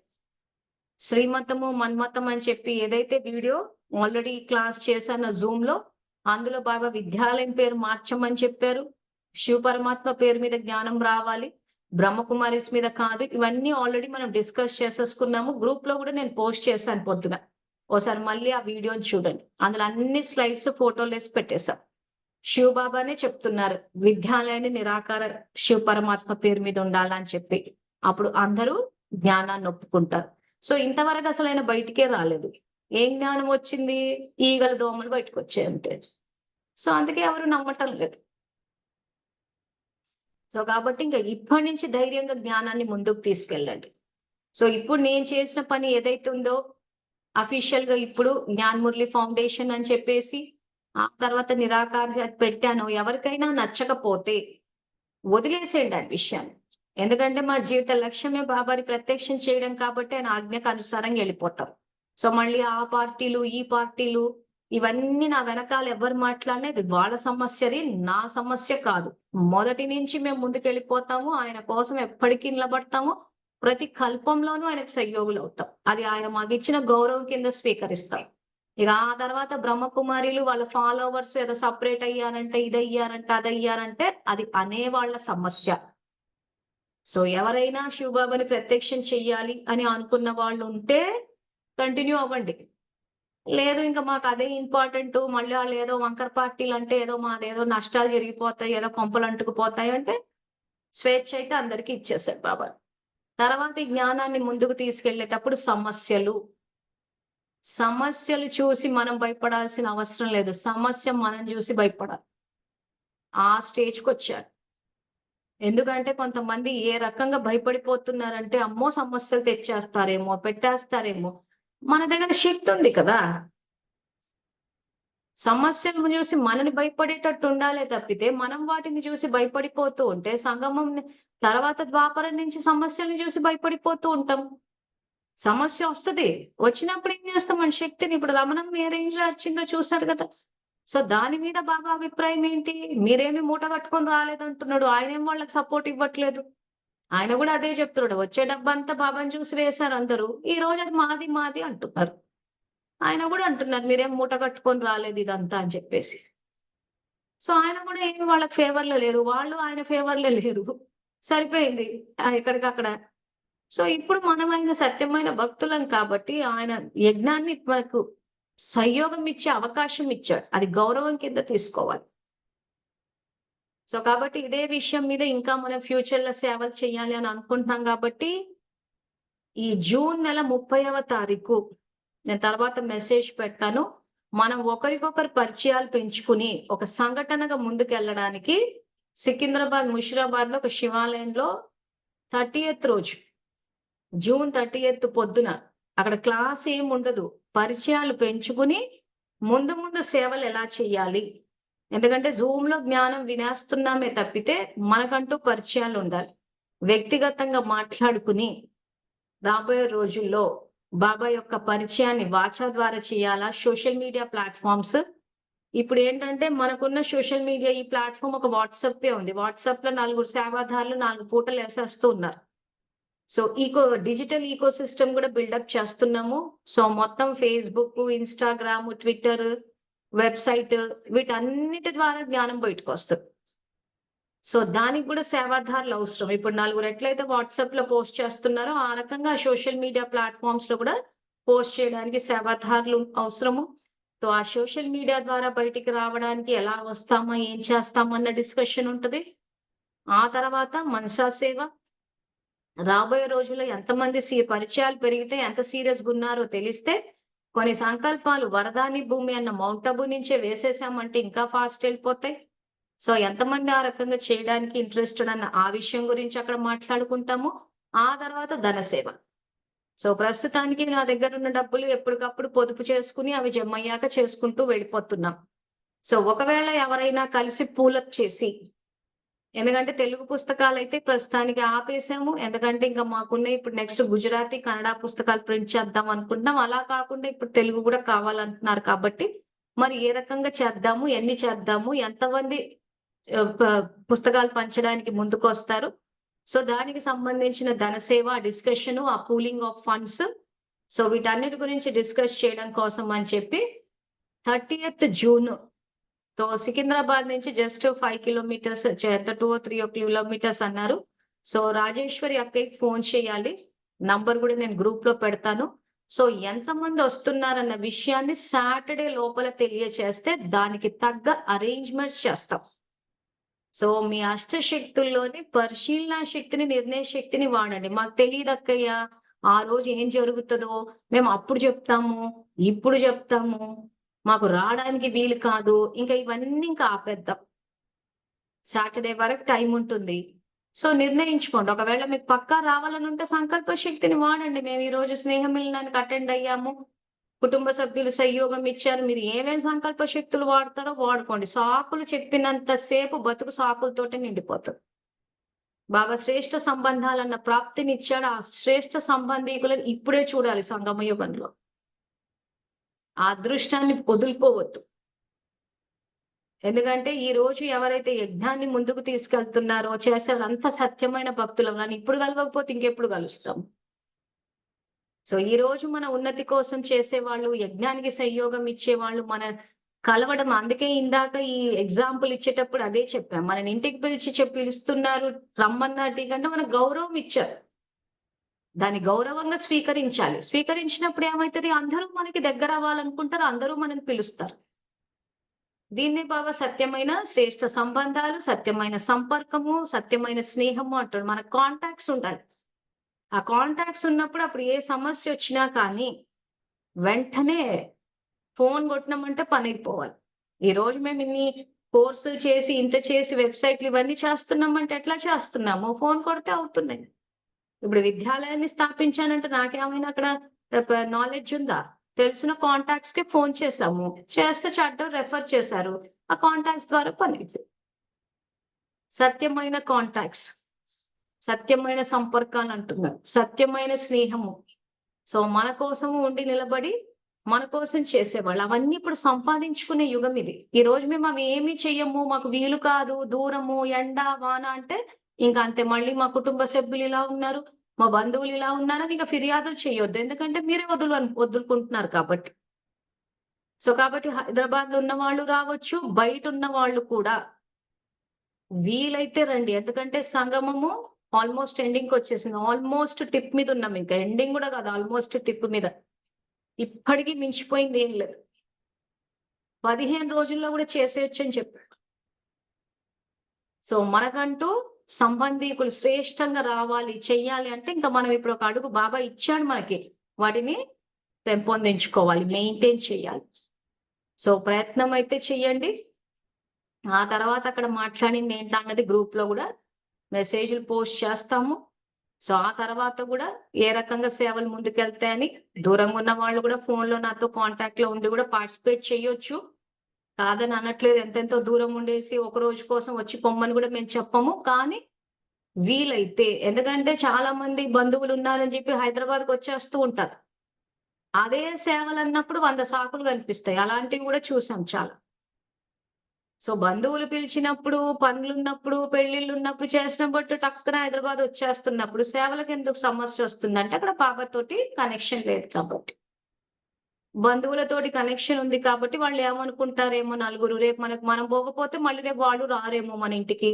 శ్రీమతము, మన్మతం అని చెప్పి ఏదైతే వీడియో ఆల్రెడీ క్లాస్ చేశానో జూమ్‌లో, అందులో బాబా విద్యాలయం పేరు మార్చమని చెప్పారు. శివ పరమాత్మ పేరు మీద జ్ఞానం రావాలి. బ్రహ్మకుమారిస్ మీద కాదు. ఇవన్నీ ఆల్రెడీ మనం డిస్కస్ చేసేసుకున్నాము. గ్రూప్‌లో కూడా నేను పోస్ట్ చేశాను పొద్దున. ఓసారి మళ్ళీ ఆ వీడియోని చూడండి. అందులో అన్ని స్లైడ్స్, ఫోటోలేసి పెట్టేశాం. శివ బాబానే చెప్తున్నారు. విద్యాలయాన్ని నిరాకార శివ పరమాత్మ పేరు మీద ఉండాలని చెప్పి. అప్పుడు అందరూ జ్ఞానాన్ని ఒప్పుకుంటారు. సో, ఇంతవరకు అసలు ఆయన బయటికే రాలేదు. ఏం జ్ఞానం వచ్చింది? ఈగలు, దోమలు బయటకొచ్చాయి అంతే. సో, అందుకే ఎవరు నమ్మటం లేదు. సో, కాబట్టి ఇంక ఇప్పటి నుంచి ధైర్యంగా జ్ఞానాన్ని ముందుకు తీసుకెళ్ళండి. సో, ఇప్పుడు నేను చేసిన పని ఏదైతే ఉందో అఫీషియల్‌గా ఇప్పుడు జ్ఞానమురళి ఫౌండేషన్ అని చెప్పేసి, ఆ తర్వాత నిరాకార పెట్టాను. ఎవరికైనా నచ్చకపోతే వదిలేసేయండి ఆ విషయాన్ని. ఎందుకంటే మా జీవిత లక్ష్యమే బాబాని ప్రత్యక్షం చేయడం కాబట్టి ఆయన ఆజ్ఞకు అనుసారంగా వెళ్ళిపోతాం. సో, మళ్ళీ ఆ పార్టీలు, ఈ పార్టీలు ఇవన్నీ నా వెనకాల ఎవరు మాట్లాడినా ఇది వాళ్ళ సమస్యది. నా సమస్య కాదు. మొదటి నుంచి మేము ముందుకెళ్ళిపోతాము. ఆయన కోసం ఎప్పటికీ నిలబడతాము. ప్రతి కల్పంలోనూ ఆయనకు సహయోగులవుతాం. అది ఆయన మాకిచ్చిన గౌరవం కింద స్వీకరిస్తాం. ఇక ఆ తర్వాత బ్రహ్మకుమారిలు వాళ్ళ ఫాలోవర్స్ ఏదో సెపరేట్ అయ్యారంటే, ఇదయ్యారంటే, అదయ్యారంటే అది అనేవాళ్ళ సమస్య. సో, ఎవరైనా శివబాబాని ప్రత్యక్షం చెయ్యాలి అని అనుకున్న వాళ్ళుంటే కంటిన్యూ అవ్వండి. లేదు ఇంక మాకదే ఇంపార్టెంటు. మళ్ళీ ఆళ్ళేదో వంకర పార్టీలంటే ఏదో మాదేదో నష్టాలు జరిగిపోతాయి, ఏదో కొంపలంటుకుపోతాయంటే స్వేచ్ఛ అయితే అందరికీ ఇచ్చేసాడు బాబా. తర్వాత ఈ జ్ఞానాన్ని ముందుకు తీసుకెళ్ళేటప్పుడు సమస్యలు చూసి మనం భయపడాల్సిన అవసరం లేదు. సమస్య మనం చూసి భయపడాలి. ఆ స్టేజ్‌కొచ్చారు. ఎందుకంటే కొంతమంది ఏ రకంగా భయపడిపోతున్నారంటే, అమ్మో! సమస్యలు తెచ్చేస్తారేమో, పెట్టేస్తారేమో. మన దగ్గర శక్తి ఉంది కదా! సమస్యలను చూసి మనని భయపడేటట్టు ఉండాలే తప్పితే, మనం వాటిని చూసి భయపడిపోతూ ఉంటే, సంగమం తర్వాత ద్వాపరం నుంచి సమస్యలను చూసి భయపడిపోతూ ఉంటాం. సమస్య వస్తది. వచ్చినప్పుడు ఏం చేస్తాం మన శక్తిని ఇప్పుడు రమణమ్మ ఏ రేంజ్‌లో అరిచిందో చూసారు కదా! సో, దాని మీద బాబా అభిప్రాయం ఏంటి? మీరేమి మూట కట్టుకొని రాలేదంటున్నాడు. ఆయనేం వాళ్ళకి సపోర్ట్ ఇవ్వట్లేదు. ఆయన గూడా అదే చెప్తున్నాడు. వచ్చే డబ్బంతా బాబాని చూసి వేశారు అందరూ. ఈరోజు అది మాది, మాది అంటున్నారు. ఆయన గూడా అంటున్నారు మీరేం మూట కట్టుకొని రాలేదు ఇదంతా అని చెప్పేసి. సో, ఆయన గూడా ఏమి వాళ్ళకి ఫేవర్‌లో లేరు. వాళ్ళు ఆయన ఫేవర్‌లో లేరు. సరిపోయింది. ఎక్కడికక్కడ. సో, ఇప్పుడు మనమైన సత్యమైన భక్తులం కాబట్టి ఆయన యజ్ఞాన్ని మనకు సంయోగం ఇచ్చే అవకాశం ఇచ్చాడు. అది గౌరవం కింద తీసుకోవాలి. సో, కాబట్టి ఇదే విషయం మీద ఇంకా మనం ఫ్యూచర్‌లో సేవలు చేయాలి అని అనుకుంటున్నాం కాబట్టి, ఈ జూన్ నెల 30వ తారీఖు నేను తర్వాత మెసేజ్ పెడతాను. మనం ఒకరికొకరు పరిచయాలు పెంచుకుని ఒక సంఘటనగా ముందుకెళ్ళడానికి సికింద్రాబాద్, ముషిరాబాద్‌లో ఒక శివాలయంలో 30th రోజు జూన్ 30th పొద్దున అక్కడ క్లాస్ ఏముండదు. పరిచయాలు పెంచుకుని ముందు ముందు సేవలు ఎలా చేయాలి? ఎందుకంటే జూమ్‌లో జ్ఞానం వినేస్తున్నామే తప్పితే మనకంటూ పరిచయాలుండాలి. వ్యక్తిగతంగా మాట్లాడుకుని రాబోయే రోజుల్లో బాబా యొక్క పరిచయాన్ని వాచా ద్వారా చేయాలా? సోషల్ మీడియా ప్లాట్‌ఫార్మ్స్ ఇప్పుడేంటంటే మనకున్న సోషల్ మీడియా ఈ ప్లాట్‌ఫార్మ్ ఒక వాట్సాపే ఉంది. వాట్సాప్‌లో నలుగురు సేవాదారులు 4 పూటలేసేస్తూ ఉన్నారు. సో, డిజిటల్ ఈకోసిస్టమ్ గూడా బిల్డప్ చేస్తున్నాము. సో, మొత్తం ఫేస్‌బుక్, ఇన్‌స్టాగ్రామ్, ట్విట్టర్, వెబ్‌సైట్ వీటన్నిటి ద్వారా జ్ఞానం బయటకొస్తది. సో, దానికి గూడా సేవాదారులు అవసరం. ఇప్పుడు నలుగురు ఎట్లయితే వాట్సాప్‌లో పోస్ట్ చేస్తున్నారో, ఆ రకంగా సోషల్ మీడియా ప్లాట్‌ఫార్మ్స్‌లో గూడా పోస్ట్ చేయడానికి సేవాదారులు అవసరము. సో, ఆ సోషల్ మీడియా ద్వారా బయటికి రావడానికి ఎలా వస్తామా? ఏం చేస్తామా? అన్న డిస్కషన్ ఉంటది. ఆ తర్వాత మనసా సేవ. రాబోయే రోజుల్లో ఎంతమంది పరిచయాలు పెరిగితే ఎంత సీరియస్‌గున్నారో తెలిస్తే, కొన్ని సంకల్పాలు వరదాని భూమి అన్న మౌంట్ అబూ నుంచే వేసేసామంటే ఇంకా ఫాస్ట్ ఎళ్ళిపోతాయి. సో, ఎంతమంది ఆ రకంగా చేయడానికి ఇంట్రెస్టెడ్ అన్న ఆ విషయం గురించి అక్కడ మాట్లాడుకుంటాము. ఆ తర్వాత ధనసేవ. సో, ప్రస్తుతానికి నా దగ్గరున్న డబ్బులు ఎప్పటికప్పుడు పొదుపు చేసుకొని అవి జమయ్యాక చేసుకుంటూ వెళ్ళిపోతున్నాం. సో, ఒకవేళ ఎవరైనా కలిసి పూలప్ చేసి ఎందుకంటే తెలుగు పుస్తకాలైతే ప్రస్తుతానికి ఆపేసాము. ఎందుకంటే ఇంకా మాకున్నయి ఇప్పుడు నెక్స్ట్ గుజరాతీ, కన్నడ పుస్తకాలు ప్రింట్ చేద్దాం అనుకుంటున్నాం. అలా కాకుండా ఇప్పుడు తెలుగు గూడా కావాలంటున్నారు కాబట్టి, మరి ఏ రకంగా చేద్దాము? ఎన్ని చేద్దాము? ఎంతమంది పుస్తకాలు పంచడానికి ముందుకొస్తారు? సో, దానికి సంబంధించిన ధనసేవ డిస్కషను, ఆ పూలింగ్ ఆఫ్ ఫండ్స్ సో, వీటన్నిటి గురించి డిస్కస్ చేయడం కోసం అని చెప్పి 30th జూన్ సికింద్రాబాద్ నుంచి జస్ట్ 5 కిలోమీటర్స్ 2 or 3 కిలోమీటర్స్ అన్నారు. సో, రాజేశ్వరి అక్కయ్యకి ఫోను చేయాలి. నంబర్ గూడా నేను గ్రూప్‌లో పెడతాను. సో, ఎంతమందొస్తున్నారన్న విషయాన్ని సాటర్‌డే లోపల తెలియచేస్తే దానికి తగ్గ అరేంజ్‌మెంట్స్ చేస్తాం. సో, మీ అష్టశక్తుల్లోని పరిశీలనా శక్తిని, నిర్ణయ శక్తిని వాడండి. మాకు తెలీదక్కయ్య, ఆ రోజు ఏం జరుగుతదో మేము అప్పుడు జెప్తాము, ఇప్పుడు జెప్తాము. మాకు రాడానికి వీలు కాదు. ఇంకా ఇవన్నీ ఇంకా ఆపేద్దాం. సాటర్‌డే వరకు టైముంటుంది. సో, నిర్ణయించుకోండి. ఒకవేళ మీకు పక్కా రావాలనుంటే సంకల్ప శక్తిని వాడండి. మేము ఈరోజు స్నేహ మిలనానికి అటెండ్ అయ్యాము. కుటుంబ సభ్యులు సంయోగం ఇచ్చారు. మీరు ఏమేం సంకల్ప శక్తులు వాడతారో వాడుకోండి. సాకులు చెప్పినంత సేపు బతుకు సాకులతోటే నిండిపోతది. బాబా శ్రేష్ఠ సంబంధాలన్న ప్రాప్తినిచ్చాడు. ఆ శ్రేష్ఠ సంబంధీకులను ఇప్పుడే చూడాలి సంగమ యుగంలో. ఆ అదృష్టాన్ని వదులుకోవద్దు. ఎందుకంటే ఈ రోజు ఎవరైతే యజ్ఞాన్ని ముందుకు తీసుకెళ్తున్నారో, చేస్తారో అంత సత్యమైన భక్తులం. నన్ను ఇప్పుడు కలవకపోతే ఇంకెప్పుడు కలుస్తాం? సో, ఈ రోజు మన ఉన్నతి కోసం చేసేవాళ్ళు, యజ్ఞానికి సంయోగం ఇచ్చేవాళ్ళు, మన కలవడం అందుకే ఇందాక ఈ ఎగ్జాంపుల్ ఇచ్చేటప్పుడు అదే చెప్పాం. మనని ఇంటికి పిలిచి పిలుస్తున్నారు, రమ్మన్నటి కంటే మనకు గౌరవం ఇచ్చారు. దాన్ని గౌరవంగా స్వీకరించాలి. స్వీకరించినప్పుడు ఏమైతది? అందరూ మనకి దగ్గరవ్వాలనుకుంటారు. అందరూ మనని పిలుస్తారు. దీన్నే బాబా సత్యమైన శ్రేష్ఠ సంబంధాలు, సత్యమైన సంపర్కము, సత్యమైన స్నేహము అంటాడు. మన కాంటాక్ట్స్ ఉండాలి. ఆ కాంటాక్ట్స్ ఉన్నప్పుడు అప్పుడు ఏ సమస్యొచ్చినా కానీ వెంటనే ఫోను కొట్టినామంటే పనైపోవాలి. ఈరోజు మేము ఇన్ని కోర్సులు చేసి, ఇంత చేసి వెబ్‌సైట్‌లు ఇవన్నీ చేస్తున్నామంటే ఎట్లా చేస్తున్నాము? ఫోను కొడితే అవుతున్నాయి. ఇప్పుడు విద్యాలయాన్ని స్థాపించానంటే నాకేమైనా అక్కడ నాలెడ్జ్ ఉందా? తెలిసిన కాంటాక్ట్స్‌కే ఫోను చేశాము. చేస్తే చాప్టర్ రెఫర్ చేశారు. ఆ కాంటాక్ట్స్ ద్వారా పనైపోయింది. సత్యమైన కాంటాక్ట్స్, సత్యమైన సంపర్కాలంటున్నారు. సత్యమైన స్నేహము. సో, మన కోసము ఉండి నిలబడి, మన కోసం చేసేవాళ్ళు. అవన్నీ ఇప్పుడు సంపాదించుకునే యుగం ఇది. ఈరోజు మేము అవి ఏమి చెయ్యము, మాకు వీలు కాదు, దూరము, ఎండ, వాన అంటే ఇంక అంతే. మళ్ళీ మా కుటుంబ సభ్యులు ఇలా ఉన్నారు, మా బంధువులు ఇలా ఉన్నారని ఇక ఫిర్యాదులు చేయొద్దు. ఎందుకంటే మీరే వదులుకుంటున్నారు కాబట్టి. సో, కాబట్టి హైదరాబాద్‌లో ఉన్నవాళ్ళు రావచ్చు, బయటున్న వాళ్ళు కూడా వీలైతే రండి. ఎందుకంటే సంగమము ఆల్‌మోస్ట్ ఎండింగ్‌కొచ్చేసింది. ఆల్‌మోస్ట్ టిప్ మీద ఉన్నాం ఇంకా. ఎండింగ్ గూడా కాదు. ఆల్‌మోస్ట్ టిప్ మీద. ఇప్పటికి మించిపోయింది ఏం లేదు. 15 రోజుల్లో గూడా చేసేయొచ్చని చెప్పాడు. సో, మనకంటూ సంబంధీకులు శ్రేష్టంగా రావాలి, చెయ్యాలి అంటే ఇంక మనం ఇప్పుడు ఒక అడుగు బాబా ఇచ్చాడు మనకి. వాటిని పెంపొందించుకోవాలి, మెయింటైన్ చేయాలి. సో ప్రయత్నం అయితే చెయ్యండి. ఆ తర్వాత అక్కడ మాట్లాడింది ఏంటన్నది గ్రూప్‌లో గూడా మెసేజ్‌లు పోస్ట్ చేస్తాము. సో ఆ తర్వాత గూడా ఏ రకంగా సేవలు ముందుకెళ్తాయని దూరంగా ఉన్న వాళ్ళు గూడా ఫోన్‌లో నాతో కాంటాక్ట్‌లో ఉండి గూడా పార్టిసిపేట్ చేయొచ్చు. కాదని అనట్లేదు. ఎంతెంతో దూరం ఉండేసి ఒక రోజు కోసం వచ్చి పొమ్మని గూడా మేము చెప్పము. కానీ వీలైతే, ఎందుకంటే చాలా మంది బంధువులున్నారని జెప్పి హైదరాబాద్‌కొచ్చేస్తూ ఉంటారు. అదే సేవలన్నప్పుడు 100 సాకులు కనిపిస్తాయి. అలాంటివి గూడా చూసాం చాలా. సో బంధువులు పిలిచినప్పుడు, పనులున్నప్పుడు, పెళ్ళిళ్ళున్నప్పుడు చేసినప్పుడు టక్కున హైదరాబాద్ వచ్చేస్తున్నప్పుడు సేవలకెందుకు సమస్యొస్తుందంటే అక్కడ పాపతోటి కనెక్షన్ లేదు కాబట్టి. బంధువులతోటి కనెక్షన్ ఉంది కాబట్టి వాళ్ళేమనుకుంటారేమో నలుగురు, రేపు మనం పోకపోతే మళ్ళీ రేపు వాళ్ళు రారేమో మన ఇంటికి.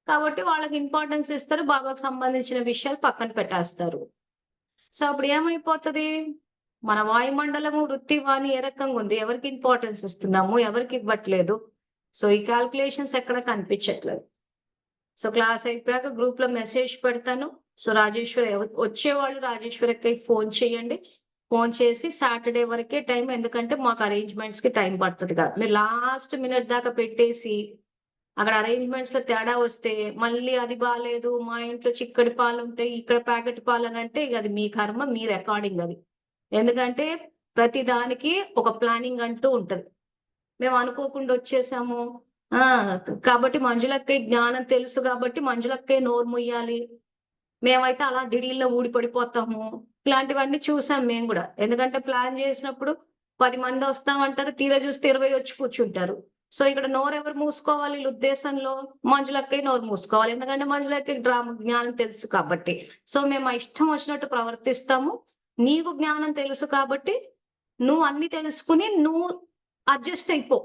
కాబట్టి వాళ్ళకి ఇంపార్టెన్స్ ఇస్తారు. బాబాకు సంబంధించిన విషయాలు పక్కన పెట్టేస్తారు. సో అప్పుడు ఏమైపోతది? మన వాయుమండలము, వృత్తి, వాణి ఏ రకంగా ఉంది? ఎవరికి ఇంపార్టెన్స్ ఇస్తున్నాము? ఎవరికి ఇవ్వట్లేదు? సో ఈ కాలిక్యులేషన్స్ ఎక్కడ కనిపించట్లేదు. సో క్లాస్ అయిపోయాక గ్రూప్‌లో మెసేజ్ పెడతాను. సో రాజేశ్వరి వచ్చేవాళ్ళు రాజేశ్వరి అక్కకి ఫోన్ చేయండి. ఫోన్ చేసి సాటర్‌డే వరకే టైం, ఎందుకంటే మాకు అరేంజ్‌మెంట్స్‌కి టైం పడతదిగా. మీరు లాస్ట్ మినిట్ దాకా పెట్టేసి అక్కడ అరేంజ్‌మెంట్స్‌లో తేడా వస్తే మళ్ళీ అది బాలేదు, మా ఇంట్లో చిక్కడి పాలుంటాయి, ఇక్కడ ప్యాకెట్ పాలనంటే ఇగ అది మీ కర్మ, మీ రికార్డింగ్ అది. ఎందుకంటే ప్రతి దానికి ఒక ప్లానింగ్ అంటూ ఉంటది. మేము అనుకోకుండా వచ్చేసాము. ఆ! కాబట్టి మంజులక్కకి జ్ఞానం తెలుసు గాబట్టి మంజులక్కే నోరు ముయ్యాలి. మేమైతే అలా దిడీల్లో ఊడి పడిపోతాము. ఇలాంటివన్నీ చూసాం మేము గూడా. ఎందుకంటే ప్లాన్ జేసినప్పుడు 10 మందొస్తామంటారు. తీరా చూస్తే 20 వచ్చి కూర్చుంటారు. సో ఇక్కడ నోరెవరు మూసుకోవాలి ఈళ్ళ ఉద్దేశంలో? మంజులక్కయ్య నోరు మూసుకోవాలి. ఎందుకంటే మంజులక్కకి జ్ఞానం తెలుసు కాబట్టి. సో మేము మా ఇష్టం వచ్చినట్టు ప్రవర్తిస్తాము. నీకు జ్ఞానం తెలుసు కాబట్టి నువ్వు అన్నీ తెలుసుకొని నువ్వు అడ్జస్ట్ అయిపో.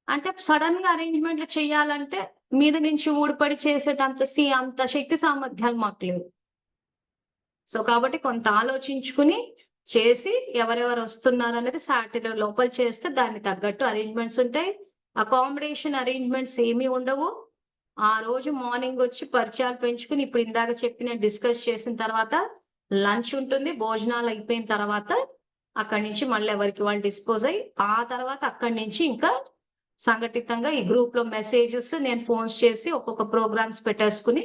అంటే సడెన్‌గా అరేంజ్‌మెంట్‌లు చేయాలంటే మీద నుంచి ఊడిపడి చేసేటంత అంత శక్తి సామర్థ్యాలు మాకు లేవు. సో, కాబట్టి కొంత ఆలోచించుకుని చేసి ఎవరెవరొస్తున్నారనేది సాటర్‌డే లోపల చేస్తే దానికి తగ్గట్టు అరేంజ్‌మెంట్స్ ఉంటాయి. అకామిడేషన్ అరేంజ్‌మెంట్స్ ఏమీ ఉండవు. ఆ రోజు మార్నింగొచ్చి పరిచయాలు పెంచుకొని ఇప్పుడు ఇందాక చెప్పిన డిస్కస్ చేసిన తర్వాత లంచ్ ఉంటుంది. భోజనాలయిపోయిన తర్వాత అక్కడి నుంచి మళ్ళీ ఎవరికి వాళ్ళు డిస్పోజ్ అయ్యి, ఆ తర్వాత అక్కడి నుంచి ఇంకా సంఘటితంగా ఈ గ్రూప్‌లో మెసేజెస్, నేను ఫోన్స్ చేసి ఒక్కొక్క ప్రోగ్రామ్స్ పెట్టేసుకొని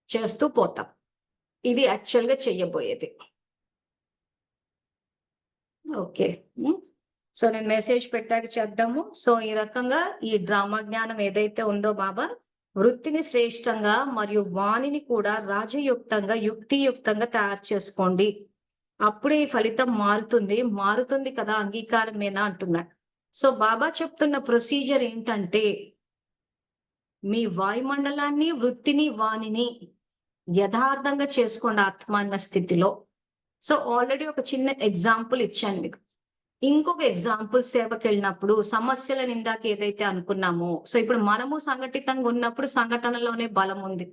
చేస్తూ పోతాం. ఇది యాక్చువల్‌గా చెయ్యబోయేది. ఓకే. హ్మ్. సో, నేను మెసేజ్ పెట్టాక చేద్దాము. సో, ఈ రకంగా ఈ డ్రామా జ్ఞానం ఏదైతే ఉందో బాబా, వృత్తిని శ్రేష్టంగా మరియు వాణిని కూడా రాజయుక్తంగా, యుక్తియుక్తంగా తయారు చేసుకోండి. అప్పుడే ఈ ఫలితం మారుతుంది. మారుతుంది కదా! అంగీకారమేనా అంటున్నాడు. సో, బాబా చెప్తున్న ప్రొసీజర్ ఏంటంటే, మీ వాయుమండలాన్ని, వృత్తిని, వాణిని యథార్థంగా చేసుకోండి ఆత్మ అన్న స్థితిలో. సో, ఆల్రెడీ ఒక చిన్న ఎగ్జాంపుల్ ఇచ్చాను మీకు. ఇంకొక ఎగ్జాంపుల్ సేవకెళ్ళినప్పుడు సమస్యలను ఇందాక ఏదైతే అనుకున్నామో, సో, ఇప్పుడు మనము సంఘటితంగా ఉన్నప్పుడు సంఘటనలోనే బలముంది.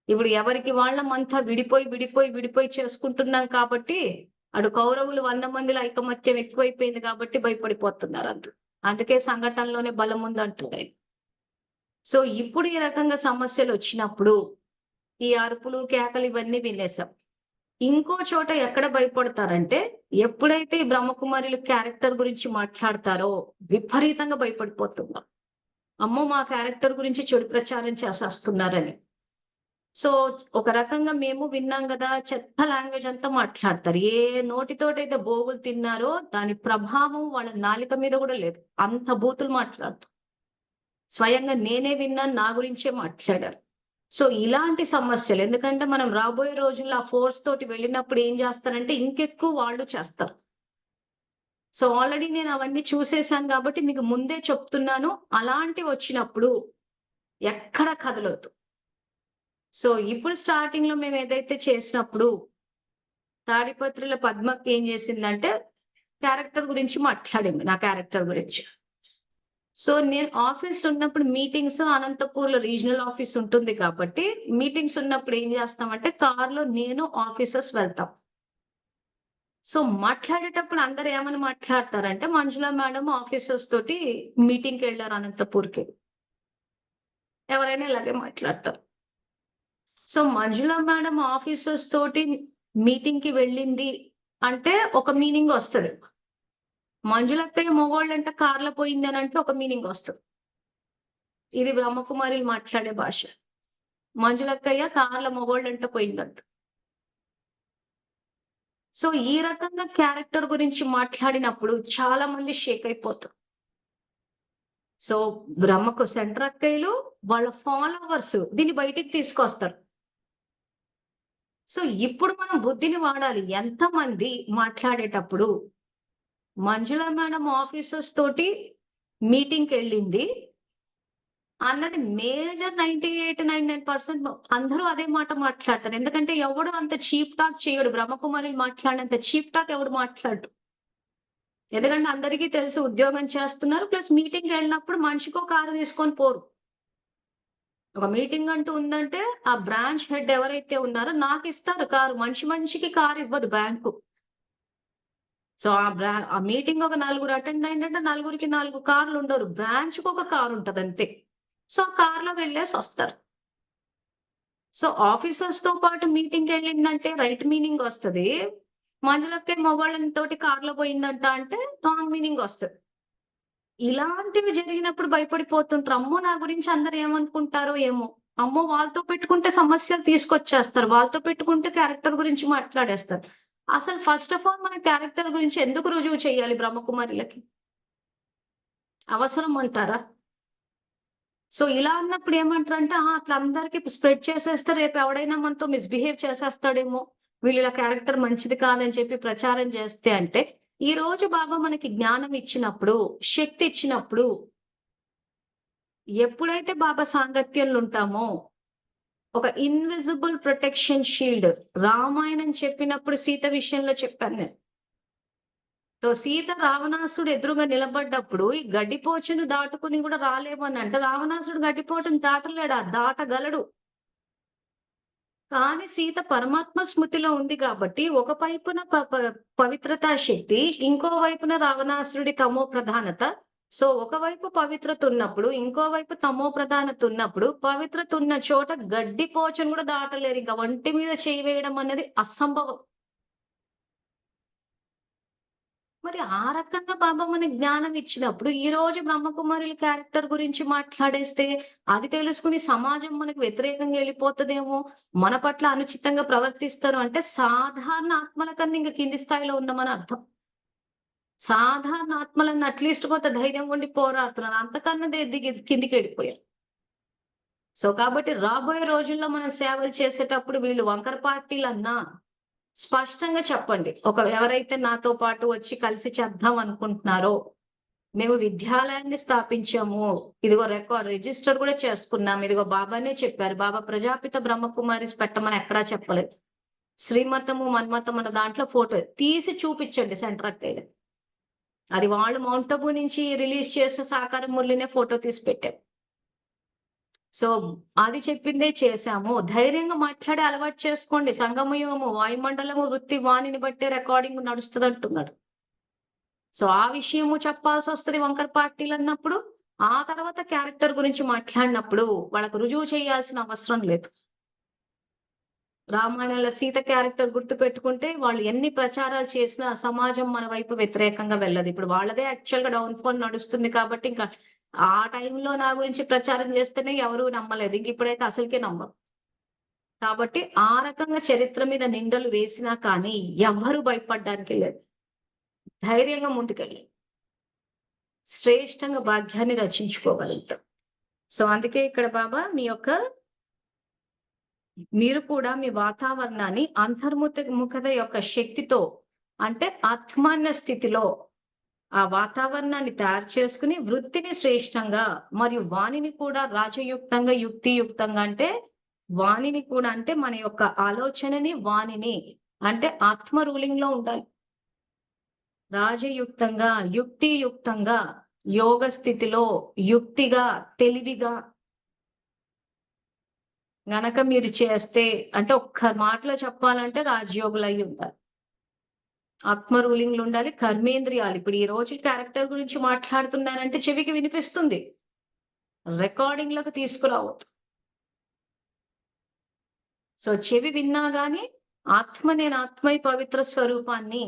ఇప్పుడు ఎవరికి వాళ్ళమంతా విడిపోయి చేసుకుంటున్నాం కాబట్టి, అటు కౌరవులు 100 మందిలో ఐకమత్యం ఎక్కువైపోయింది కాబట్టి భయపడిపోతున్నారందరూ. అందుకే సంఘటనలోనే బలముందంటున్నాయి. సో, ఇప్పుడు ఈ రకంగా సమస్యలొచ్చినప్పుడు, ఈ అరుపులు, కేకలు ఇవన్నీ వినేసాం. ఇంకో చోట ఎక్కడ భయపడతారంటే, ఎప్పుడైతే ఈ బ్రహ్మకుమారిలు క్యారెక్టర్ గురించి మాట్లాడతారో, విపరీతంగా భయపడిపోతున్నాం. అమ్మో! మా క్యారెక్టర్ గురించి చెడు ప్రచారం చేసేస్తున్నారని. సో, ఒక రకంగా మేము విన్నాం గదా! చెత్త లాంగ్వేజ్ అంతా మాట్లాడతారు. ఏ నోటితోటైతే బోగులు తిన్నారో, దాని ప్రభావం వాళ్ళ నాలుక మీద గూడా లేదు. అంత బూతులు మాట్లాడతారు. స్వయంగా నేనే విన్నాను. నా గురించే మాట్లాడారు. సో, ఇలాంటి సమస్యలు, ఎందుకంటే మనం రాబోయే రోజుల్లో ఆ ఫోర్స్ తోటి వెళ్ళినప్పుడు ఏం జేస్తారంటే ఇంకెక్కువ వాళ్ళు చేస్తారు. సో, ఆల్రెడీ నేను అవన్నీ చూసేసాను గాబట్టి మీకు ముందే చెప్తున్నాను. అలాంటివొచ్చినప్పుడు ఎక్కడ కదలొద్దు. సో, ఇప్పుడు స్టార్టింగ్‌లో మేమేదైతే చేసినప్పుడు తాడిపత్రిలో పద్మక్క ఏం జేసిందంటే క్యారెక్టర్ గురించి మాట్లాడింది. నా క్యారెక్టర్ గురించి. సో, నేను ఆఫీస్‌లో ఉన్నప్పుడు మీటింగ్స్ అనంతపూర్‌లో రీజనల్ ఆఫీస్ ఉంటుంది కాబట్టి, మీటింగ్స్ ఉన్నప్పుడు ఏం జేస్తామంటే కార్‌లో నేను, ఆఫీసర్స్ వెళ్తాం. సో, మాట్లాడేటప్పుడు అందరూ ఏమని మాట్లాడతారంటే, మంజుల మేడం ఆఫీసర్స్ తోటి మీటింగ్‌కెళ్లారు అనంతపూర్‌కి. ఎవరైనా ఇలాగే మాట్లాడతారు. సో, మంజుల మేడం ఆఫీసర్స్ తోటి మీటింగ్‌కి వెళ్ళింది అంటే ఒక మీనింగ్ వస్తది. మంజులక్కయ్య మొగోళ్ళంట కార్‌లో పోయింది అని అంటే ఒక మీనింగ్ వస్తది. ఇది బ్రహ్మకుమారిలు మాట్లాడే భాష. మంజులక్కయ్య కార్‌లో మొగోళ్ళంట పోయిందంట. సో, ఈ రకంగా క్యారెక్టర్ గురించి మాట్లాడినప్పుడు చాలా మంది షేక్ అయిపోతారు. సో, బ్రహ్మకు సెంటర్ అక్కయ్యలు వాళ్ళ ఫాలోవర్స్ దీన్ని బయటికి తీసుకొస్తారు. సో, ఇప్పుడు మనం బుద్ధిని వాడాలి. ఎంతమంది మాట్లాడేటప్పుడు మంజుల మేడం ఆఫీసర్స్ తోటి మీటింగ్‌కెళ్ళింది అన్నది మేజర్ 98, 99% అందరూ అదే మాట మాట్లాడతారు. ఎందుకంటే ఎవడు అంత చీప్ టాక్ చేయడు. బ్రహ్మకుమారిలు మాట్లాడినంత చీప్ టాక్ ఎవడు మాట్లాడడు. ఎందుకంటే అందరికీ తెలుసు ఉద్యోగం చేస్తున్నారు. ప్లస్ మీటింగ్‌కెళ్ళినప్పుడు మనిషికో కారు తీసుకొని పోరు. ఒక మీటింగ్ అంటూ ఉందంటే ఆ బ్రాంచ్ హెడ్ ఎవరైతే ఉన్నారో నాకిస్తారు కారు. మనిషికి కారు ఇవ్వదు బ్యాంకు. సో, ఆ మీటింగ్ ఒక నలుగురు అటెండ్ అయిందంటే నలుగురికి 4 కార్లుండరు. బ్రాంచ్‌కి ఒక కారు ఉంటదంతే. సో, కార్‌లో వెళ్ళేసొస్తారు. సో, ఆఫీసర్స్‌తో పాటు మీటింగ్‌కెళ్ళిందంటే రైట్ మీనింగ్ వస్తది. మంజులక్క మగోళ్ళతోటి కార్‌లో పోయిందంట అంటే రాంగ్ మీనింగ్ వస్తది. ఇలాంటివి జరిగినప్పుడు భయపడిపోతుంటారు. అమ్మో! నా గురించి అందరూ ఏమనుకుంటారో ఏమో! అమ్మో! వాళ్ళతో పెట్టుకుంటే సమస్యలు తీసుకొచ్చేస్తారు. వాళ్ళతో పెట్టుకుంటే క్యారెక్టర్ గురించి మాట్లాడేస్తారు. అసలు ఫస్ట్ ఆఫ్ ఆల్ మన క్యారెక్టర్ గురించి ఎందుకు రుజువు చేయాలి బ్రహ్మకుమారులకి? అవసరం అంటారా? సో, ఇలా అన్నప్పుడు ఏమంటారంటే, అట్లా అందరికి స్ప్రెడ్ చేసేస్తే రేపు ఎవడైనా మనతో మిస్‌బిహేవ్ చేసేస్తాడేమో! వీళ్ళ క్యారెక్టర్ మంచిది కాదని చెప్పి ప్రచారం చేస్తే అంటే, ఈ రోజు బాబా మనకి జ్ఞానం ఇచ్చినప్పుడు, శక్తి ఇచ్చినప్పుడు, ఎప్పుడైతే బాబా సాంగత్యంలో ఉంటామో, ఒక ఇన్విజిబుల్ ప్రొటెక్షన్ షీల్డ్ రామాయణం చెప్పినప్పుడు సీత విషయంలో చెప్పాను నేను. సో, సీత రావణాసుడు ఎదురుగా నిలబడ్డప్పుడు, ఈ గడ్డిపోచను దాటుకొని కూడా రాలేమనంటే, రావణాసుడు గడ్డిపోచను దాటలేడా? దాటగలడు. కానీ సీత పరమాత్మ స్మృతిలో ఉంది కాబట్టి, ఒక వైపున ప ప పవిత్రతా శక్తి, ఇంకో వైపున రావణాసురుడి తమో ప్రధానత. సో, ఒకవైపు పవిత్రత ఉన్నప్పుడు, ఇంకో వైపు తమో ప్రధానత ఉన్నప్పుడు, పవిత్రత ఉన్న చోట గడ్డిపోచను కూడా దాటలేరు. ఇంక ఒంటి మీద చేయి వేయడం అన్నది అసంభవం. మరి ఆ రకంగా బాబా మనకి జ్ఞానం ఇచ్చినప్పుడు, ఈరోజు బ్రహ్మకుమారుల క్యారెక్టర్ గురించి మాట్లాడేస్తే, అది తెలుసుకొని సమాజం మనకు వ్యతిరేకంగా ఎళ్ళిపోతదేమో, మన పట్ల అనుచితంగా ప్రవర్తిస్తారు అంటే, సాధారణ ఆత్మల కన్నా ఇంక కింది స్థాయిలో ఉన్నామని అర్థం. సాధారణ ఆత్మలన్న అట్‌లీస్ట్ కొంత ధైర్యం ఉండి పోరాడుతున్నారు. అంతకన్నా కిందికెళ్ళిపోయారు. సో, కాబట్టి రాబోయే రోజుల్లో మనం సేవలు చేసేటప్పుడు వీళ్ళు వంకర పార్టీలన్నా స్పష్టంగా చెప్పండి. ఎవరైతే నాతో పాటు వచ్చి కలిసి చేద్దాం అనుకుంటున్నారో, మేము విద్యాలయాన్ని స్థాపించాము. ఇదిగో రిజిస్టర్ కూడా చేసుకున్నాం. ఇదిగో బాబానే చెప్పారు. బాబా ప్రజాపిత బ్రహ్మకుమారిస్ పెట్టమని ఎక్కడా చెప్పలేదు. శ్రీమతము, మన్మతం అన్న దాంట్లో ఫోటో తీసి చూపిచ్చండి సెంటర్ అక్కయ్యలకి. అది వాళ్ళు మౌంట్ ఆబూ నుంచి రిలీజ్ చేసిన సాకార మురళినే ఫోటో తీసి పెట్టారు. సో, అది చెప్పిందే చేశాము. ధైర్యంగా మాట్లాడే అలవాటు చేసుకోండి. సంగమయుగము, వాయుమండలము, వృత్తి వాణిని బట్టే రికార్డింగ్ నడుస్తదంటున్నాడు. సో, ఆ విషయము చెప్పాల్సొస్తది వంకర పార్టీలన్నప్పుడు, ఆ తర్వాత క్యారెక్టర్ గురించి మాట్లాడినప్పుడు వాళ్ళకు రుజువు చేయాల్సిన అవసరం లేదు. రామాయణంలో సీత క్యారెక్టర్ గుర్తుపెట్టుకుంటే వాళ్ళు ఎన్ని ప్రచారాలు చేసినా సమాజం మన వైపు వ్యతిరేకంగా వెళ్ళదు. ఇప్పుడు వాళ్ళదే యాక్చువల్‌గా డౌన్‌ఫాల్ నడుస్తుంది కాబట్టి ఇంకా ఆ టైంలో నా గురించి ప్రచారం చేస్తేనే ఎవరు నమ్మలేదు. ఇంక ఇప్పుడైతే అసలకే నమ్మరు. కాబట్టి ఆ రకంగా చరిత్ర మీద నిందలు వేసినా కానీ ఎవ్వరు భయపడడానికి లేదు. ధైర్యంగా ముందుకెళ్ళి శ్రేష్టంగా భాగ్యాన్ని రచించుకోగలుగుతాం. సో, అందుకే ఇక్కడ బాబా మీరు కూడా మీ వాతావరణాన్ని ముఖత యొక్క శక్తితో అంటే ఆత్మాన్య స్థితిలో ఆ వాతావరణాన్ని తయారు చేసుకొని వృత్తిని శ్రేష్టంగా మరియు వాణిని కూడా రాజయుక్తంగా, యుక్తియుక్తంగా అంటే వాణిని కూడా అంటే మన యొక్క ఆలోచనని, వాణిని అంటే ఆత్మ రూలింగ్‌లో ఉండాలి. రాజయుక్తంగా, యుక్తియుక్తంగా, యోగ స్థితిలో, యుక్తిగా, తెలివిగా గనక మీరు చేస్తే అంటే ఒక్క మాటలో చెప్పాలంటే రాజయోగులై ఉండాలి. ఆత్మ రూలింగ్‌లో ఉండాలి. కర్మేంద్రియాలు ఇప్పుడు ఈ రోజు క్యారెక్టర్ గురించి మాట్లాడుతున్నానంటే చెవికి వినిపిస్తుంది. రికార్డింగ్‌లోకి తీసుకురావద్దు. సో, చెవి విన్నా గాని నేను ఆత్మై పవిత్ర స్వరూపాన్ని,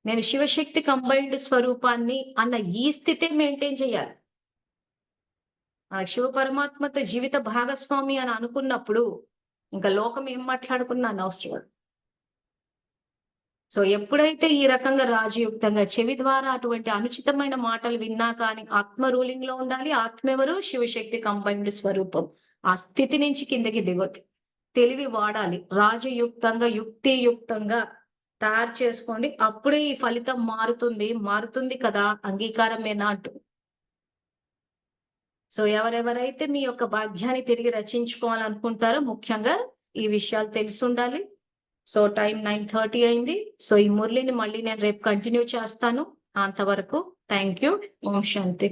నేను శివశక్తి కంబైన్డ్ స్వరూపాన్ని అన్న ఈ స్థితి మెయింటైన్ చేయాలి. శివ పరమాత్మతో జీవిత భాగస్వామి అని అనుకున్నప్పుడు ఇంకా లోకం ఏం మాట్లాడుకున్నా అనవసరం లేదు. సో ఎప్పుడైతే ఈ రకంగా రాజయుక్తంగా చెవి ద్వారా అటువంటి అనుచితమైన మాటలు విన్నా కానీ ఆత్మ రూలింగ్ లో ఉండాలి. ఆత్మ ఎవరు? శివశక్తి కంబైన్డ్ స్వరూపం. ఆ స్థితి నుంచి కిందకి దిగొద్దు. తెలివి వాడాలి. రాజయుక్తంగా యుక్తియుక్తంగా తయారు చేసుకోండి. అప్పుడే ఈ ఫలితం మారుతుంది కదా, అంగీకారమేనా అంటూ. సో ఎవరెవరైతే మీ యొక్క భాగ్యాన్ని తిరిగి రచించుకోవాలనుకుంటారో ముఖ్యంగా ఈ విషయాలు తెలిసి ఉండాలి. సో టైం 9:30 అయింది. సో ఈ మురళిని మళ్ళీ నేను రేపు కంటిన్యూ చేస్తాను. అంతవరకు థ్యాంక్ యూ. Om Shanti.